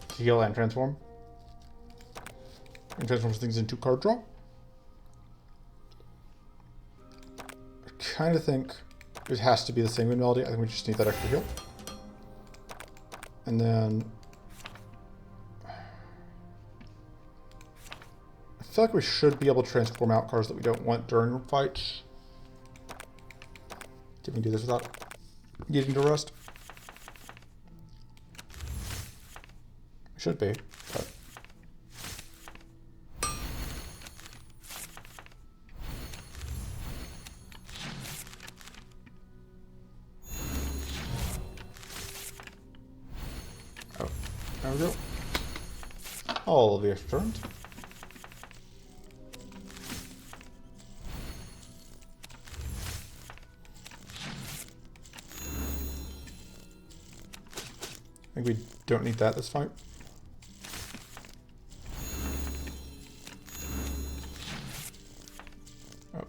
A: To heal and transform. And transforms things into card draw. I kind of think it has to be the same melody. I think we just need that extra heal. And then I feel like we should be able to transform out cards that we don't want during fights. Did we do this without getting to rest? Should be, but. Oh, there we go. All of the extra turns. I think we don't need that this fight. Oh.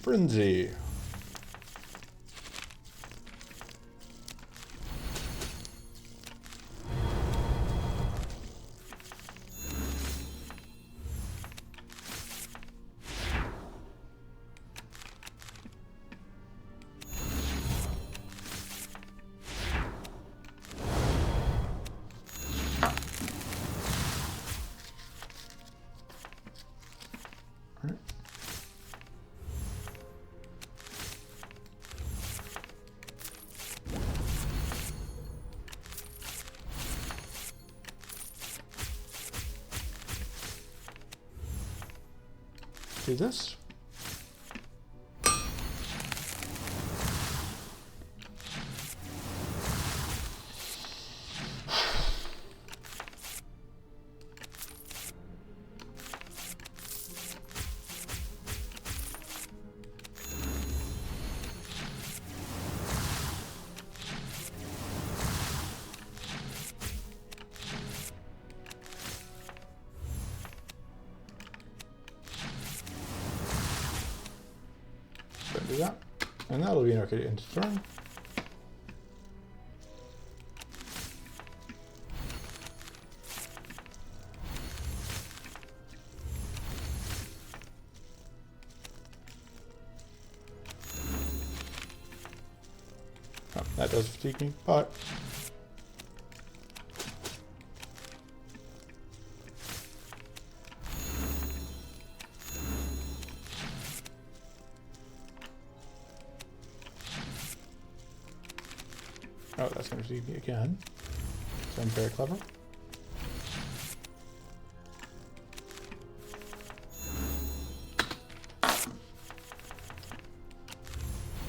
A: Frenzy. do this. Do that, and that'll be an okay end to turn. Oh, that does fatigue me, but oh, that's going to fatigue me again. So I'm very clever.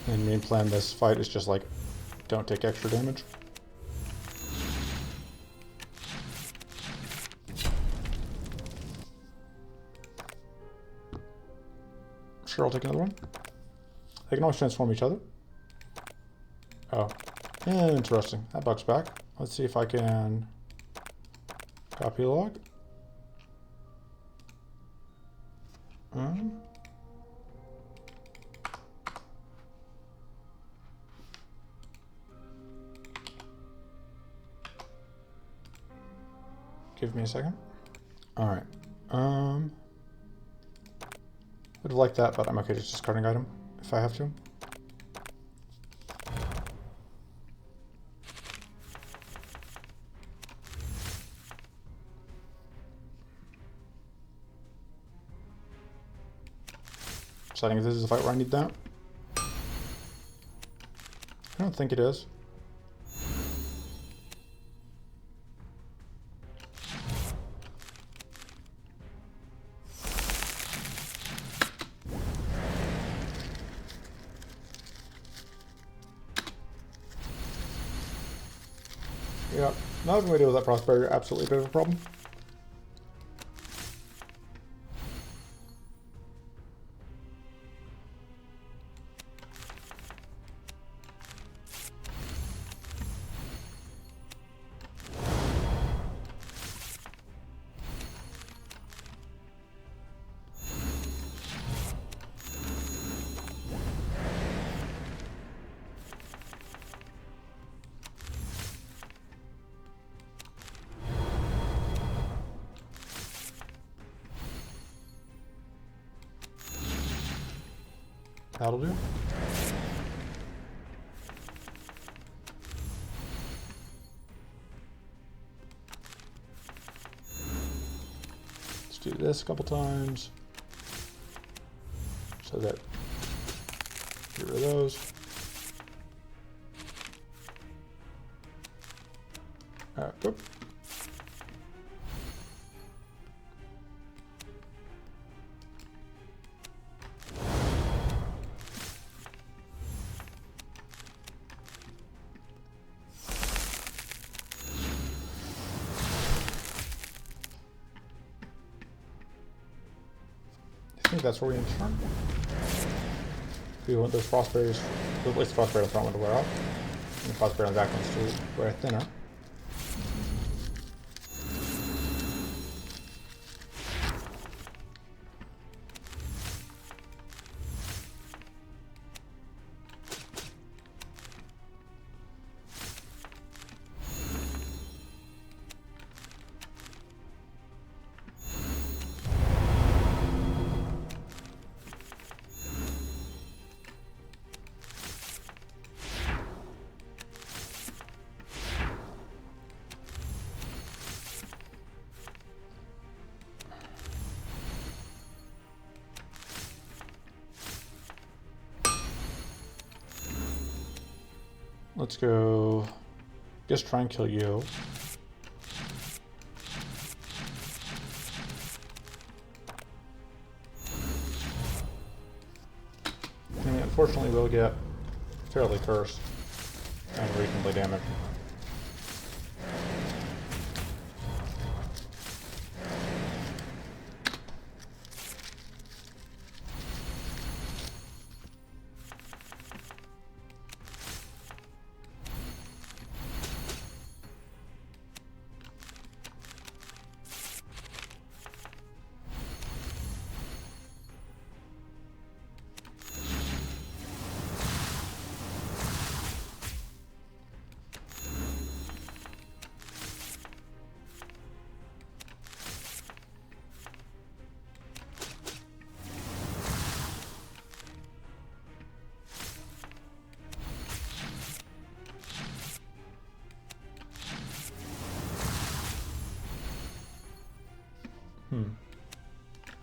A: And main plan this fight is just like, don't take extra damage. Sure, I'll take another one. They can always transform each other. Oh, interesting. That bug's back. Let's see if I can copy log. Give me a second. All right. Would have liked that, but I'm okay just discarding item if I have to. So I think this is a fight where I need that. I don't think it is. Yeah, not having to deal with that prosperity, absolutely a bit of a problem. That'll do. Let's do this a couple times. So that get rid of those. Whoop. I think that's where we turn. We want those frost barriers, at least the frost barrier on the front one to wear off, and the frost barrier on the back ones to wear thinner. Let's go, just try and kill you. unfortunately will get fairly cursed and reasonably damaged.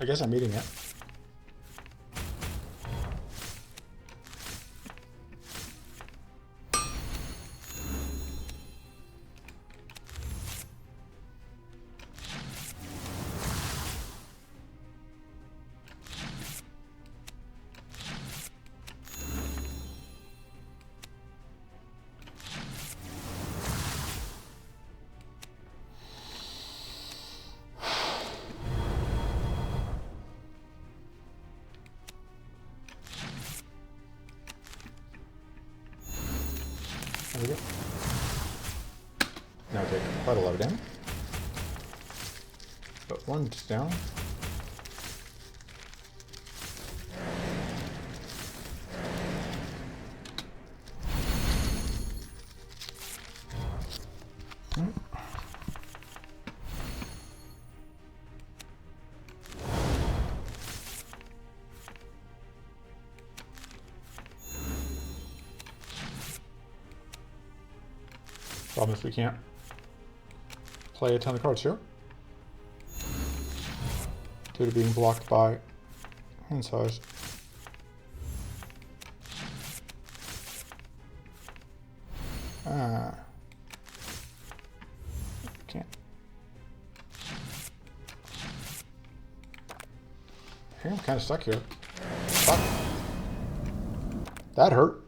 A: I guess I'm eating it. There we go. Now take quite a lot of damage. But one's down. Problem is we can't play a ton of cards here due to being blocked by hand size. Can't. I think I'm kind of stuck here. Fuck. That hurt.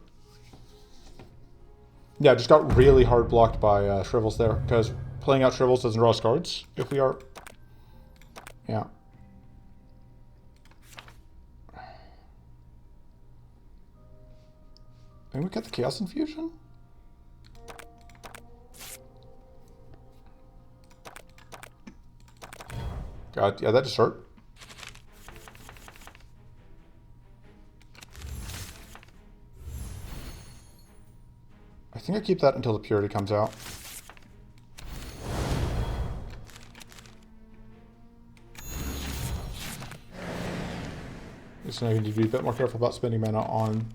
A: Yeah, just got really hard blocked by Shrivels there, because playing out Shrivels doesn't draw us cards if we are... Yeah. Maybe we got the Chaos Infusion? God, yeah, that just hurt. I think I keep that until the Purity comes out. Just now you need to be a bit more careful about spending mana on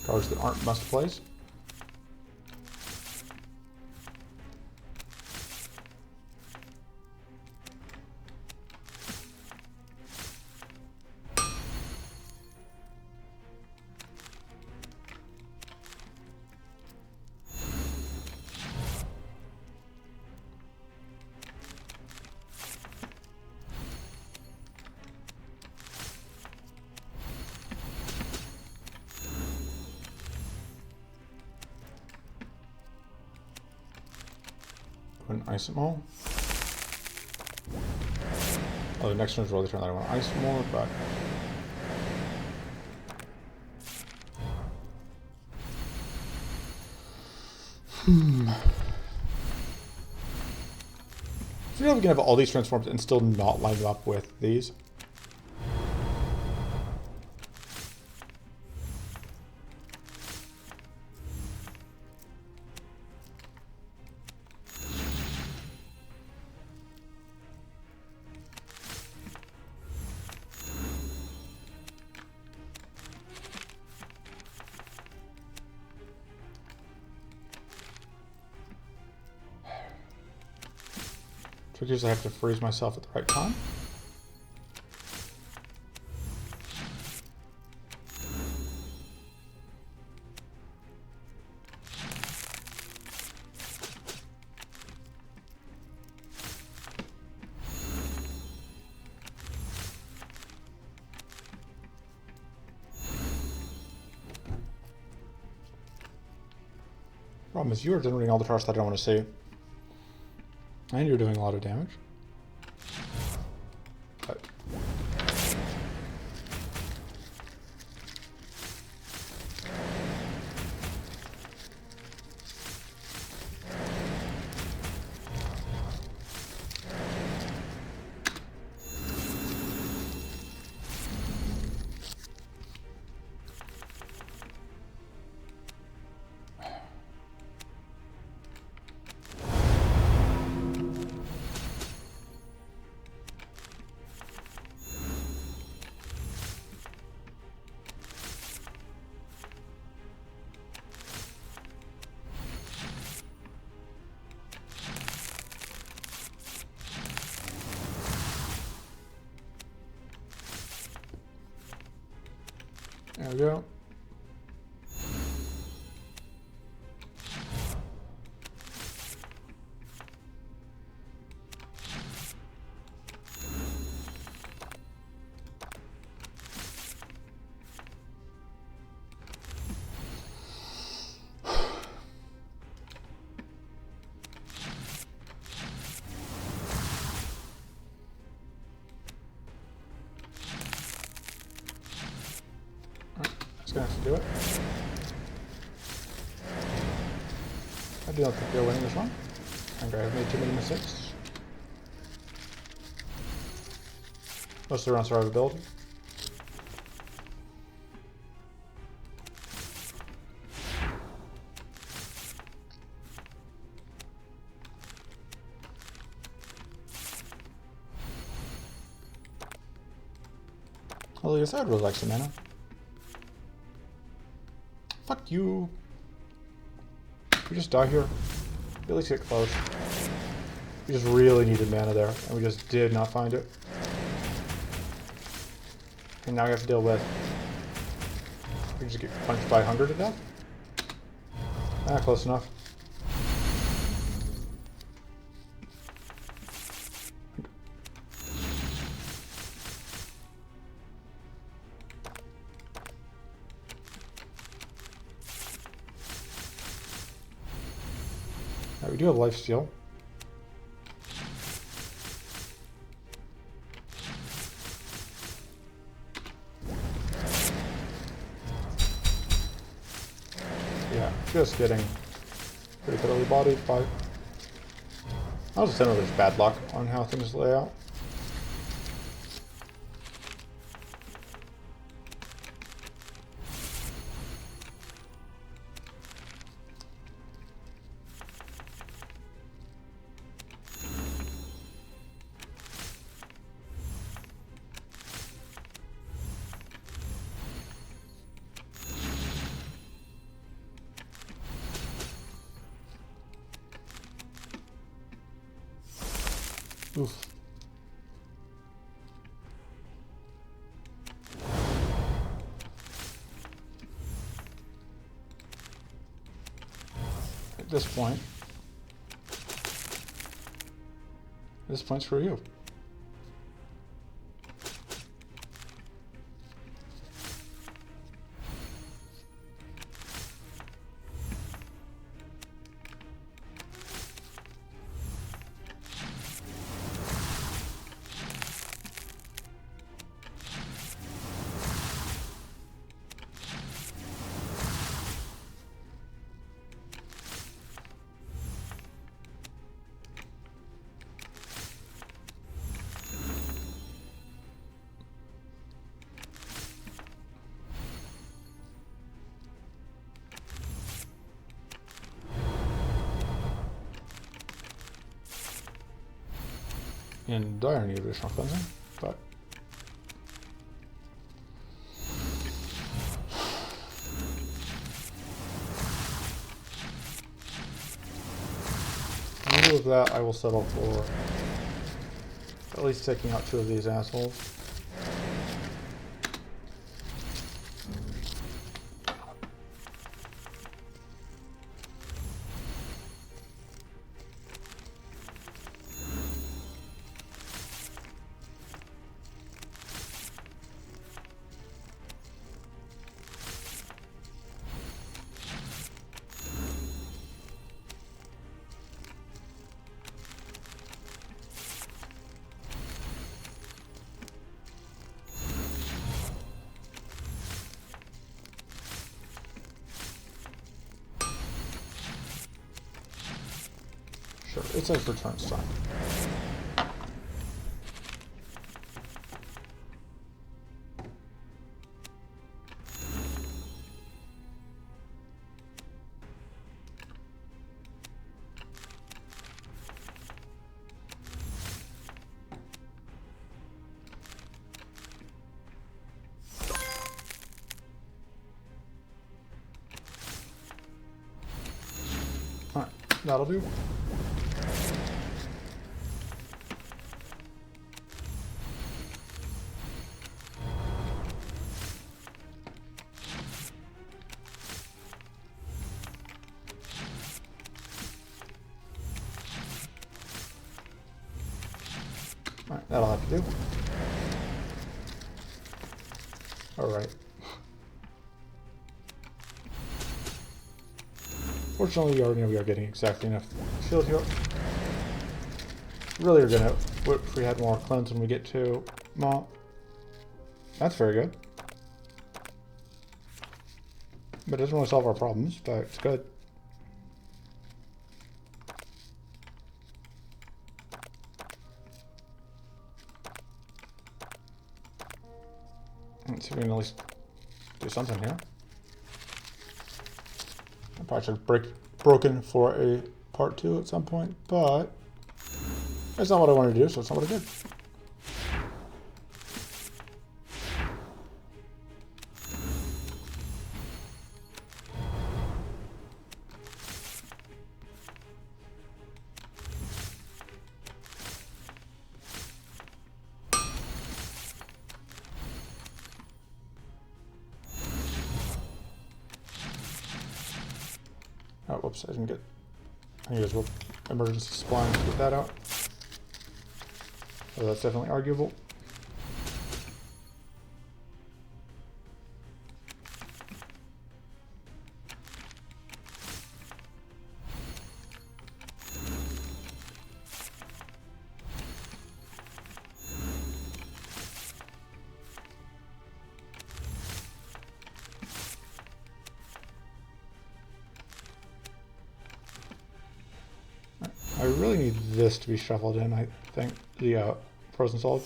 A: cards that aren't must plays. An Ice It Maul. Oh, the next turn is really the turn that I want to Ice more, but... So you know we can have all these transforms and still not line them up with these. Because I have to freeze myself at the right time. Problem is, you are generating all the charge that I don't want to see. And you're doing a lot of damage. But there we go. Gonna have to do it. I do not think they're winning this one. I think I've made too many mistakes. Mostly around survivability. Well, I guess I'd really like some mana. Fuck you. We just die here. At least get close. We just really needed mana there, and we just did not find it. And now we have to deal with... We just get punched by hunger to death? Ah, close enough. We do have lifesteal. Yeah, just getting pretty thoroughly bodied by... I'll just say there's bad luck on how things lay out. Oof. At this point's for you. In dire need of additional cleansing, but in lieu of that, I will settle for at least taking out 2 of these assholes. Sure, it's a return sign. Alright, that'll do. Alright, that'll have to do. Alright. Fortunately, we already know we are getting exactly enough shield here. Really are gonna, if we had more cleanse when we get to Maw. That's very good. But it doesn't really solve our problems, but it's good. Let's see if we can at least do something here. I probably should have broken for a part 2 at some point, but that's not what I wanted to do, so it's not what I did. Oh, whoops, I didn't get... I use emergency spline to get that out. So that's definitely arguable. I really need this to be shuffled in, I think, the frozen solid.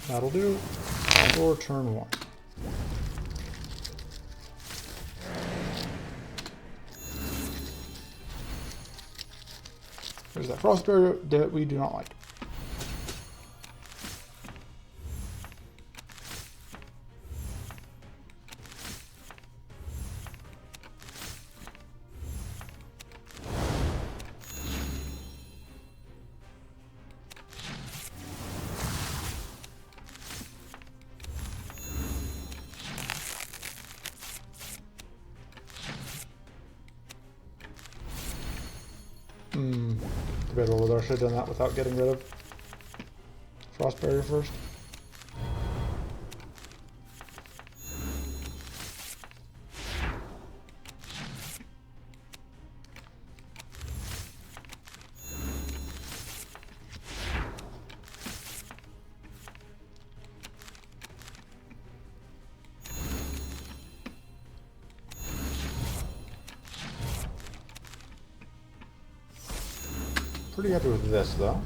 A: That'll do for turn 1. There's that frost barrier that we do not like. Debatable whether I should have done that without getting rid of frost barrier first. Pretty happy with this, though.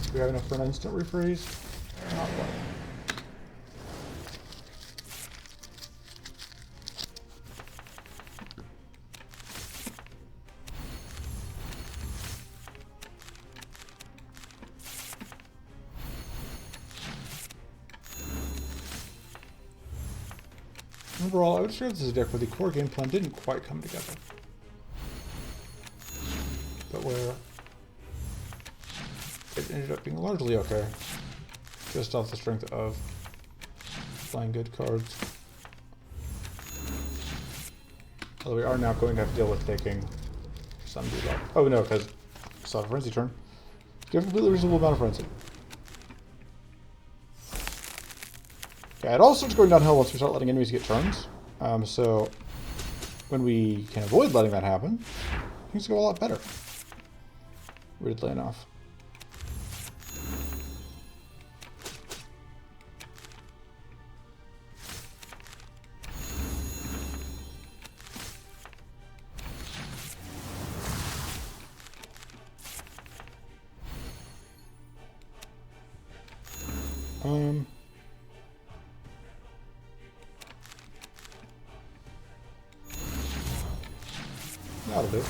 A: Do we have enough for an instant refreeze? Not quite. Overall, I would share this is a deck where the core game plan didn't quite come together. But where it ended up being largely okay. Just off the strength of playing good cards. Although we are now going to have to deal with taking some debuff. Oh no, because I saw a Frenzy turn. You have a completely reasonable amount of Frenzy. Yeah, it all starts going downhill once we start letting enemies get turns. So when we can avoid letting that happen, things go a lot better. Weirdly enough. That'll do.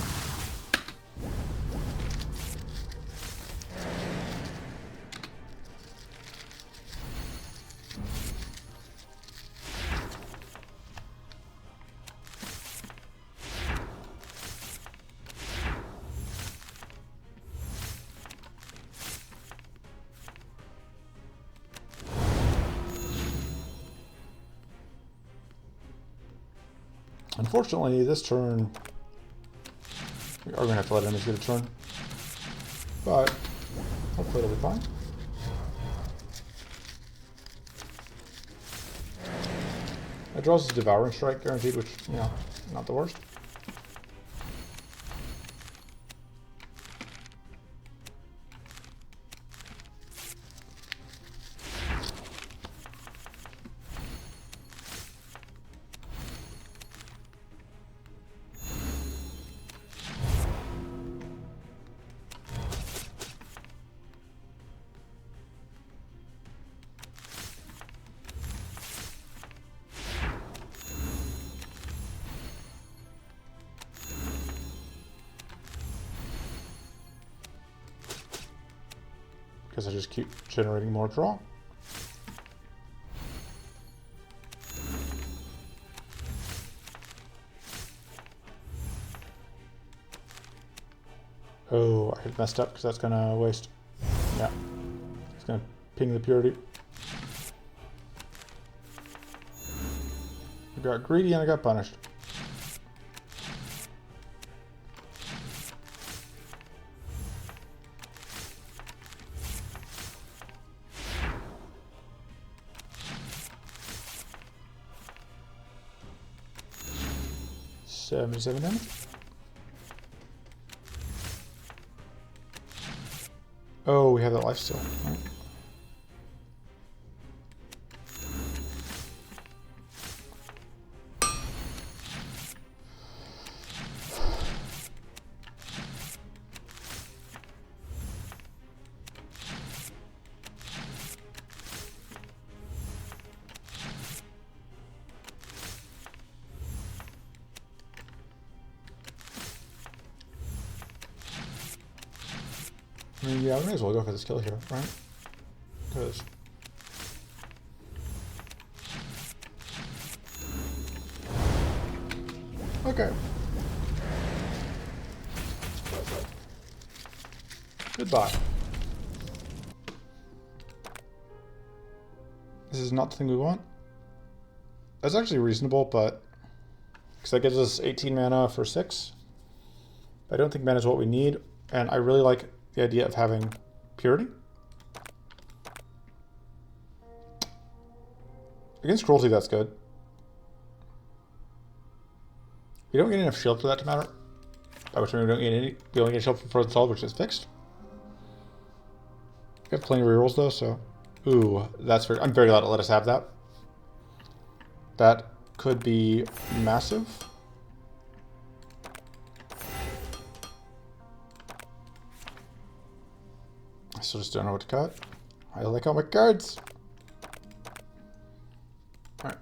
A: Unfortunately, this turn, we are going to have to let enemies get a turn, but hopefully it'll be fine. It draws a Devouring Strike guaranteed, which, you know, not the worst. Because I just keep generating more draw. Oh, I had messed up because that's going to waste. Yeah. It's going to ping the purity. I got greedy and I got punished. $77 damage. Oh, we have that life still. Right. I mean, yeah, we may as well go for this kill here, right? Because okay. Goodbye. This is not the thing we want. That's actually reasonable, but because that gives us 18 mana for 6. I don't think mana is what we need, and I really like the idea of having purity. Against cruelty, that's good. We don't get enough shield for that to matter. By which I mean we don't get any. We only get shield from Frozen Solid, which is fixed. We have plenty of rerolls though, so ooh, that's very. I'm very glad to let us have that. That could be massive. I still just don't know what to cut. I like all my cards. Alright.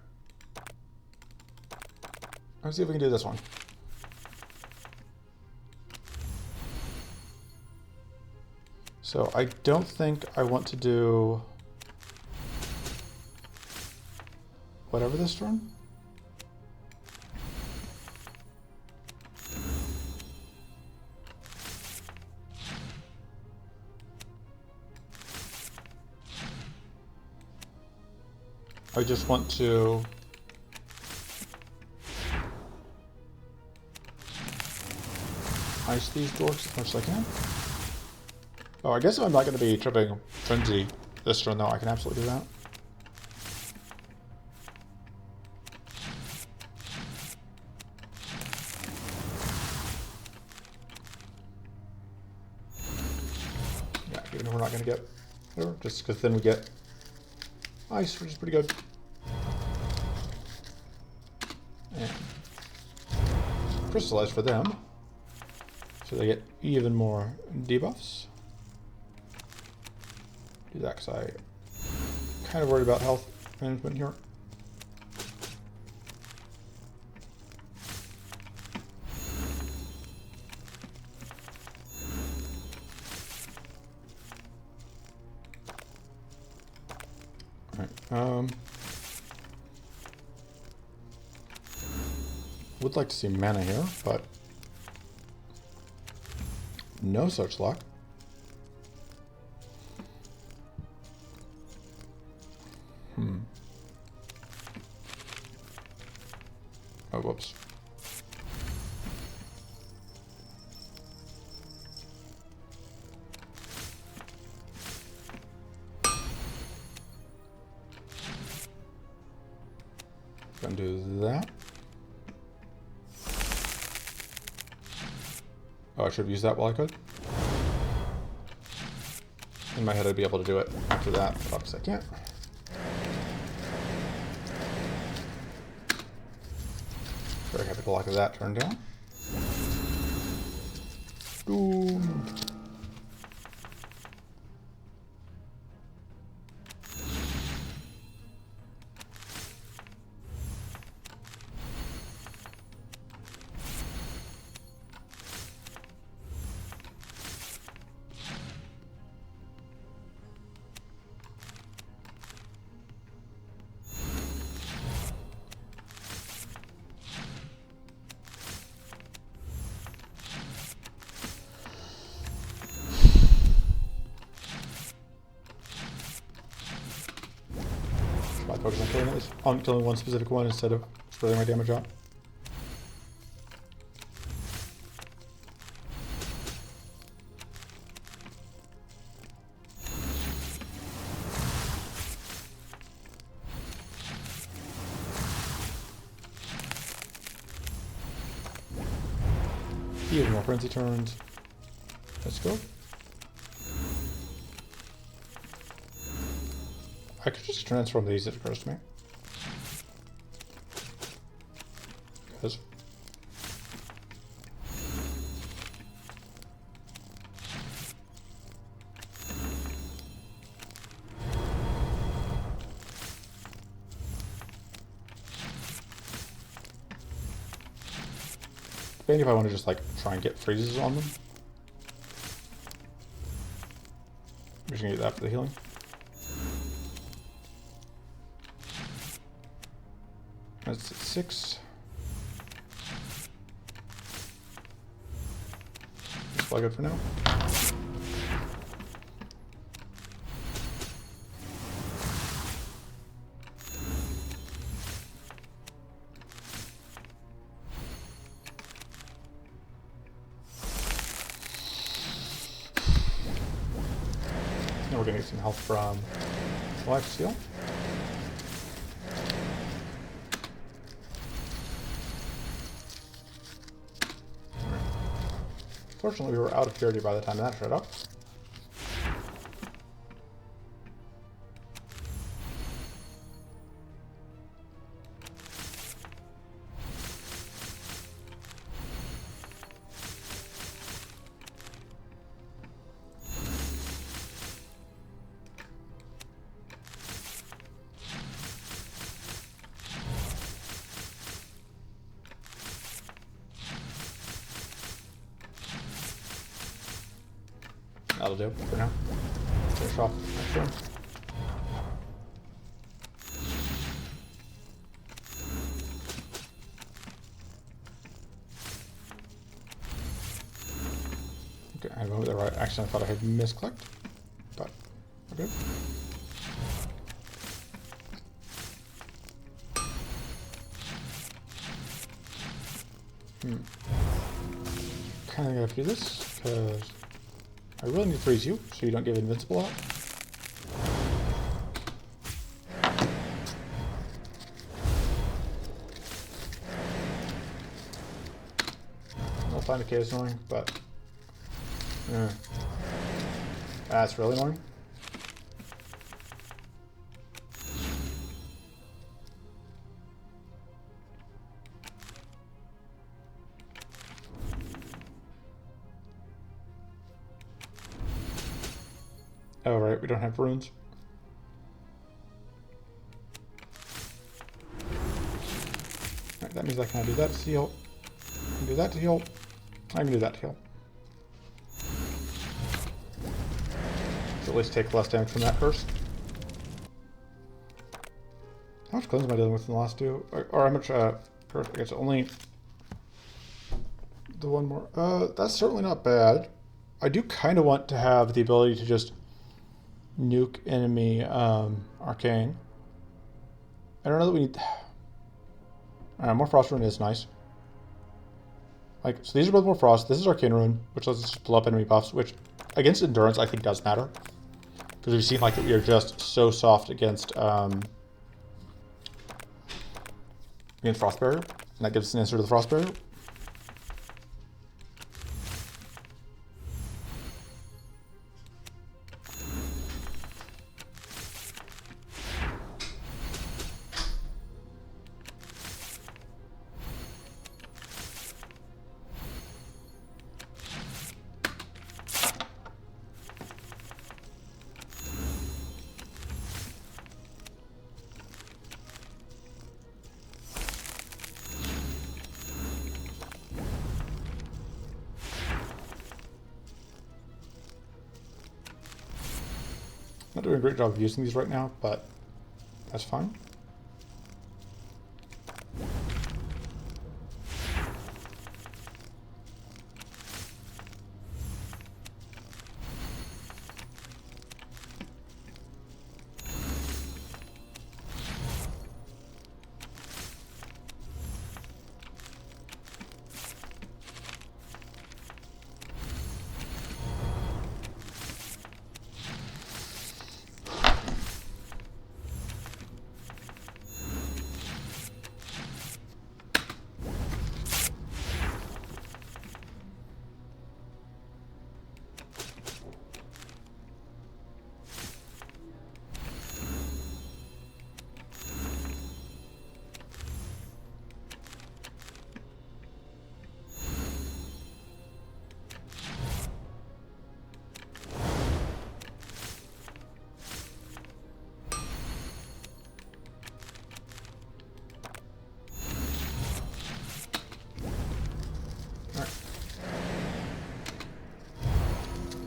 A: Let's see if we can do this one. So I don't think I want to do whatever this turn. I just want to ice these dorks as much as I can. Oh, I guess if I'm not going to be tripping Frenzy this turn, though, I can absolutely do that. Yeah, even if we're not going to get whatever, just because then we get ice, which is pretty good. And crystallize for them, so they get even more debuffs. Do that because I kind of worried about health management here. Alright, would like to see mana here, but no such luck. Oh, whoops. Gonna do that. Oh, I should have used that while I could. In my head, I'd be able to do it after that, but obviously I can't. Very happy to lock that turn down. Boom. Focus on killing, on killing one specific one instead of spreading my damage out. Even more frenzy turns. Let's go. I could just transform these if it occurs to me. Because maybe if I want to just like try and get freezes on them. I'm just gonna get that for the healing. That's at 6. That's probably good for now. Now we're gonna get some health from life steal. Fortunately, we were out of purity by the time that showed up. That'll do for now. Finish off next turn. Okay, I moved that right. Actually, I thought I had misclicked, but okay. Kind of gotta do this, because I really need to freeze you, so you don't get invincible out. I'll find a cave annoying, but that's really annoying. Oh, right, we don't have runes. Right, that means I can do that to heal. I can do that to heal. I can do that to heal. So at least take less damage from that first. How much cleanse am I dealing with in the last two? Or how much, I guess only the one more. That's certainly not bad. I do kind of want to have the ability to just nuke enemy arcane. I don't know that we need... more frost rune is nice. Like, so these are both more frost. This is arcane rune, which lets us just blow up enemy buffs, which against endurance I think does matter. Because we've seen like that we are just so soft against frost barrier. And that gives us an answer to the frost barrier. Not doing a great job of using these right now, but that's fine.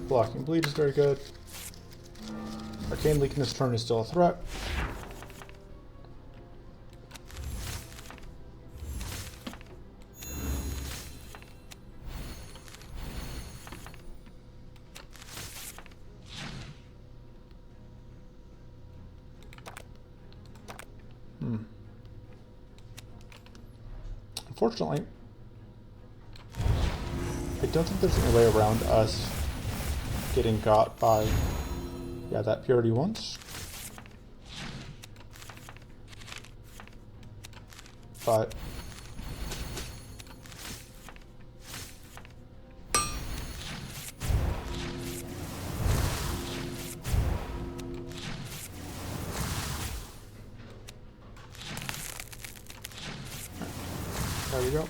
A: Blocking bleed is very good. Arcane leak in this turn is still a threat. Unfortunately, I don't think there's any way around us getting got by, that purity once. But there we go.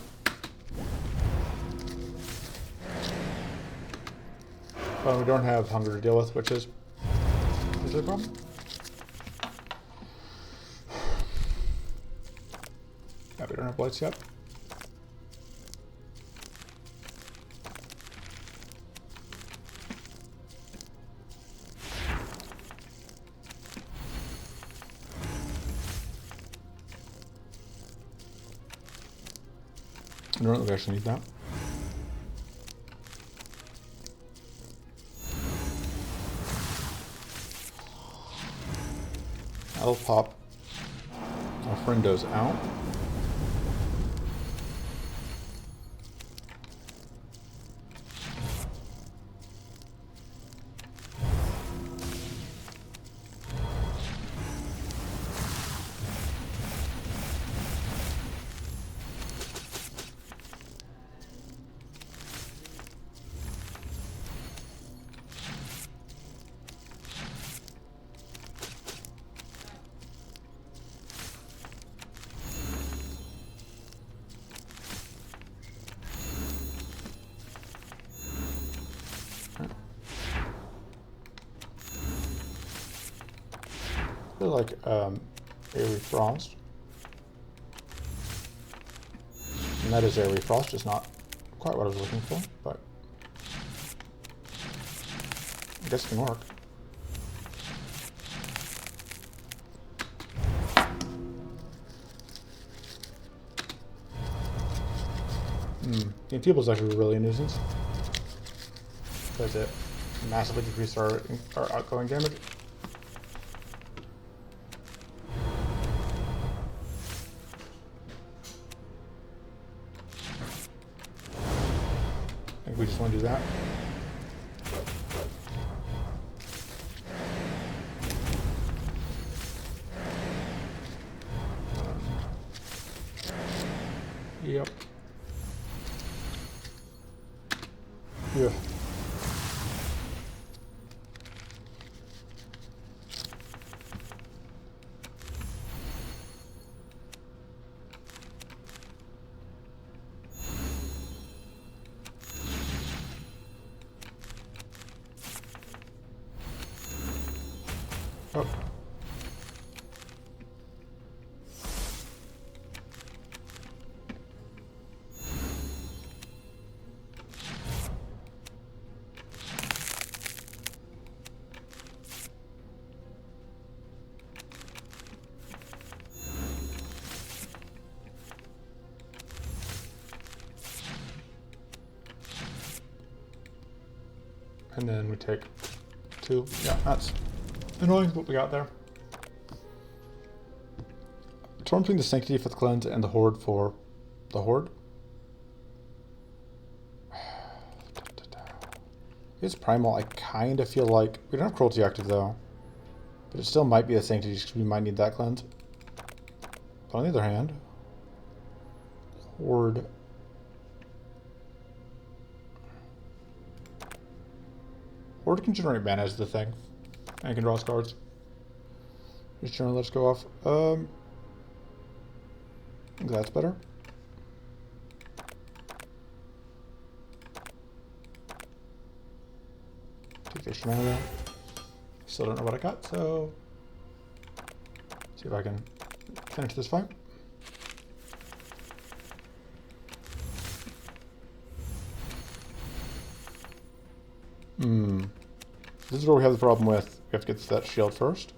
A: Well, we don't have hunger to deal with, which is a problem. Yeah, we don't have blights yet. I don't know if we actually need that. I'll pop our friendos out. really like Airy Frost. And that is Airy Frost, just not quite what I was looking for, but I guess it can work. The Enfeeble is actually really a nuisance because it massively decreases our outgoing damage. I think we just want to do that. Yep. Yeah. Oh. And then we take 2. Yeah, that's annoying what we got there. Torn between the Sanctity for the Cleanse and the Horde for the Horde. It's Primal. I kind of feel like we don't have Cruelty active though, but it still might be a Sanctity because we might need that cleanse. But on the other hand, Horde. Horde can generate mana as the thing, and can draw us cards. Just generally let's go off. I think that's better. Take the extra mana out. Still don't know what I got, so see if I can finish this fight. This is where we have the problem with, we have to get to that shield first.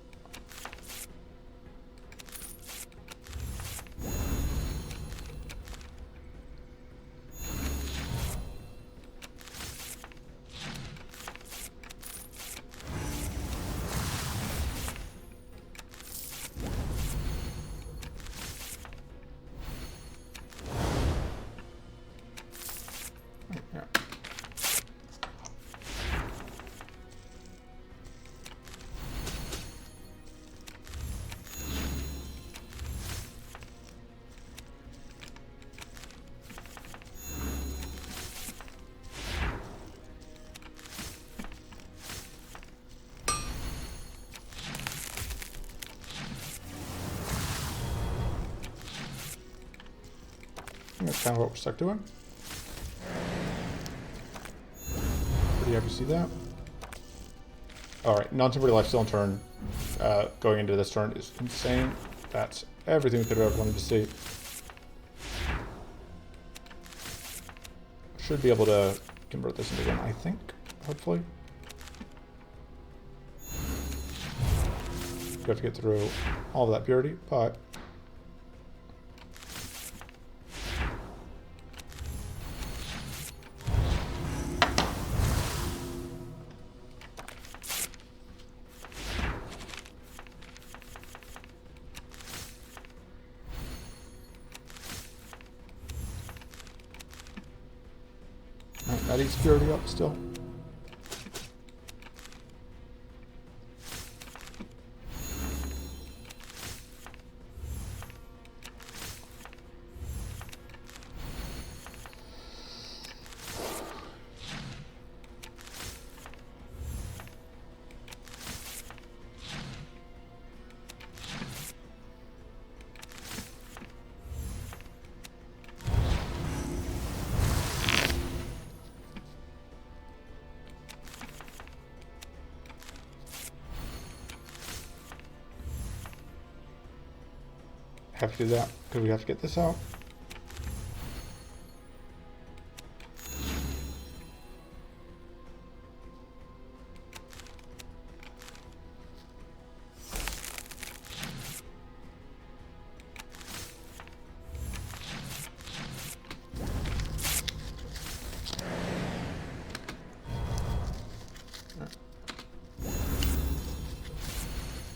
A: Yeah. That's kind of what we're stuck doing. Pretty happy to see that. Alright, non-temporary lifesteal in turn going into this turn is insane. That's everything we could have ever wanted to see. Should be able to convert this into one, I think, hopefully. We have to get through all of that purity, but that eats purity up still. have to do that because we have to get this out.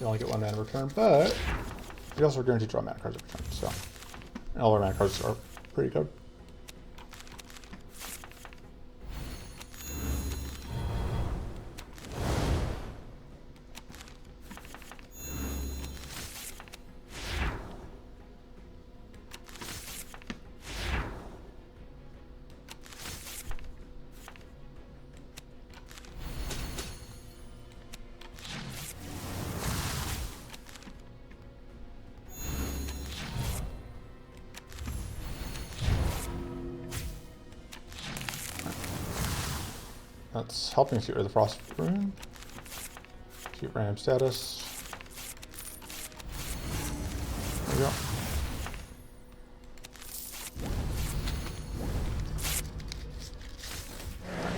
A: You only get 1 mana return, but you also are guaranteed to draw mana cards every turn. So, and all our mana cards are pretty good. That's helping us get rid of the Frost Rune. Keep random status. There we go.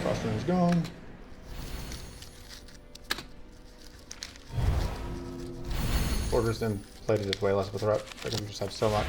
A: Frost Rune is gone. Borders then plated is way less of a threat because we just have so much.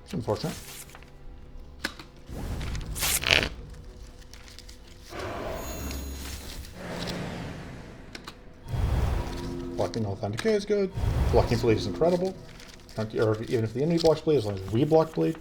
A: It's unfortunate. Blocking Authentic Decay is good. Blocking Bleed is incredible. Or even if the enemy blocks Bleed, as long as we block Bleed.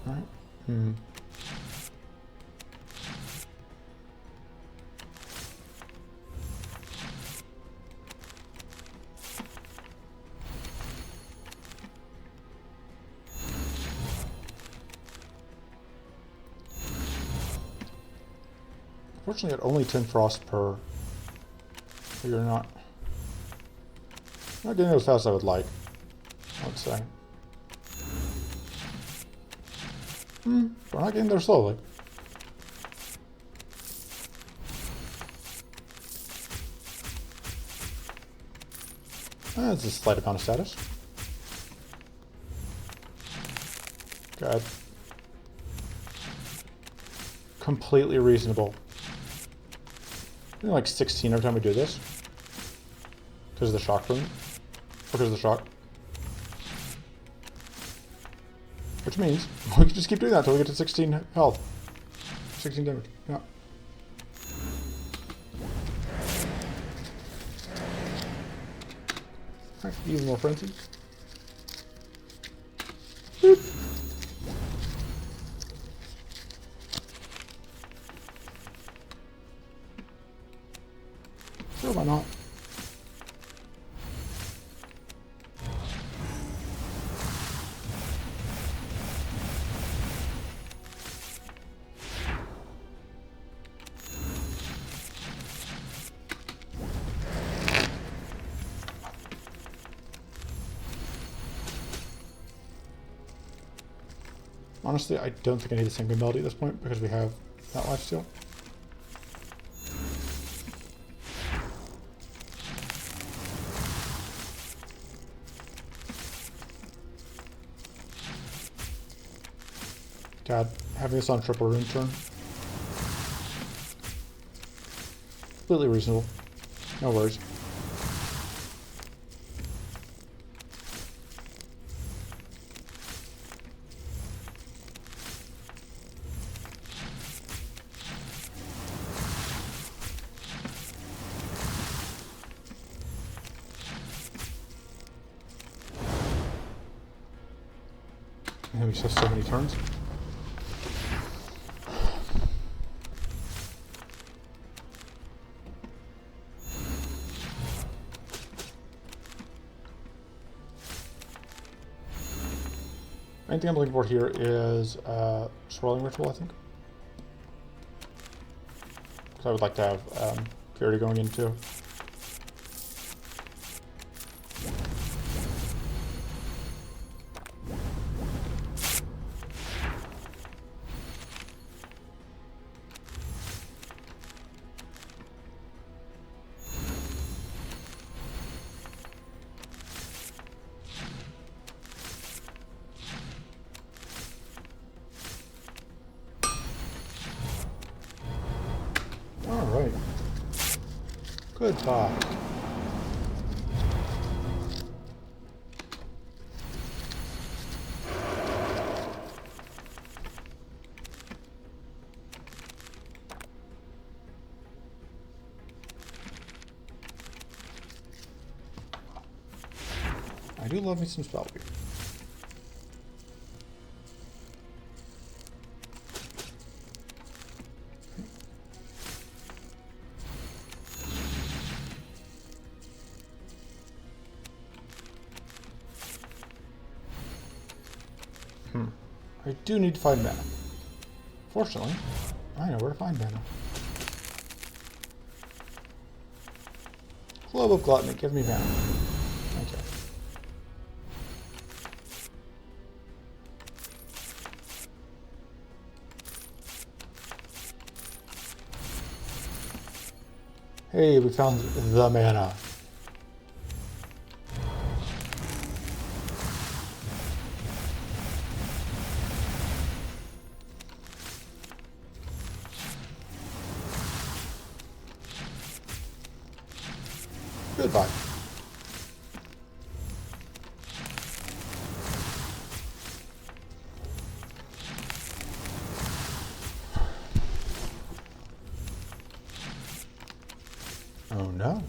A: Alright. Unfortunately, at only 10 frost per, you're not getting as fast as I would like, I would say. We're not getting there slowly. That's a slight amount of status. God. Completely reasonable. Like 16 every time we do this. Because of the shock rune. Because of the shock. Which means we can just keep doing that until we get to 16 health. 16 damage. Yeah. Alright, even more frenzy. Boop. Sure, why not? Honestly, I don't think I need a single melody at this point because we have that lifesteal. God, having this on triple rune turn. Completely reasonable. No worries. And we just have so many turns. Main thing I'm looking for here is swirling ritual, I think. Because I would like to have purity going into. Alright. Goodbye. I do love me some spell weed. I do need to find mana. Fortunately, I know where to find mana. Globe of Gluttony, give me mana. Okay. Hey, we found the mana. Goodbye. Oh no.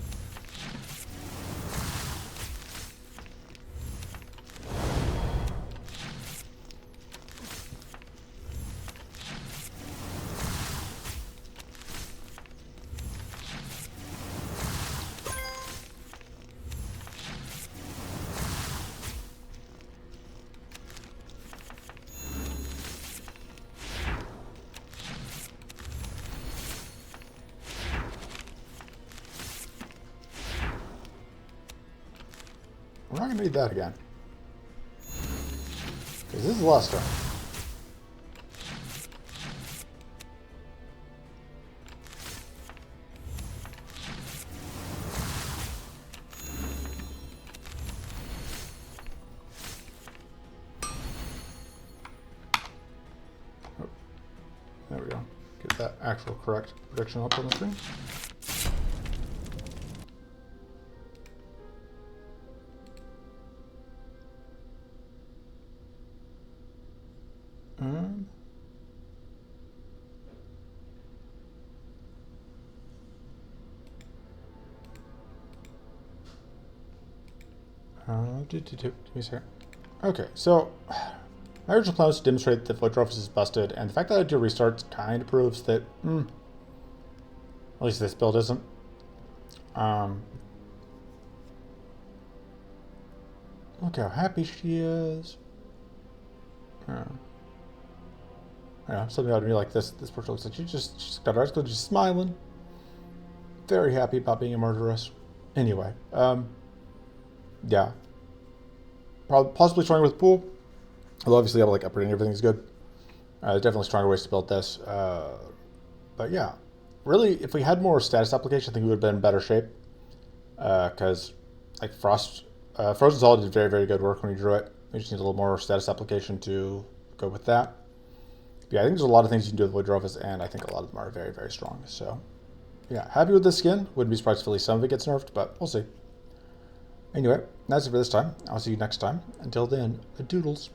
A: We're not going to need that again. Because this is the last turn. Oh, there we go. Get that actual correct prediction up on the screen. Give me a second. Okay, so my original plan was to demonstrate that Drofis is busted, and the fact that I do restarts kind of proves that, at least this build isn't. Look how happy she is. Yeah, something about me like this. This person looks like she's got her eyes closed, she's smiling. Very happy about being a murderess. Anyway, yeah. Possibly stronger with pool. Although obviously I like upgrading everything is good. There's definitely stronger ways to build this. But yeah, really, if we had more status application, I think we would have been in better shape. Because like Frozen Solid did very, very good work when we drew it. We just need a little more status application to go with that. But yeah, I think there's a lot of things you can do with Drofis, and I think a lot of them are very, very strong. So yeah, happy with this skin. Wouldn't be surprised if at least some of it gets nerfed, but we'll see. Anyway, that's it for this time. I'll see you next time. Until then, doodles.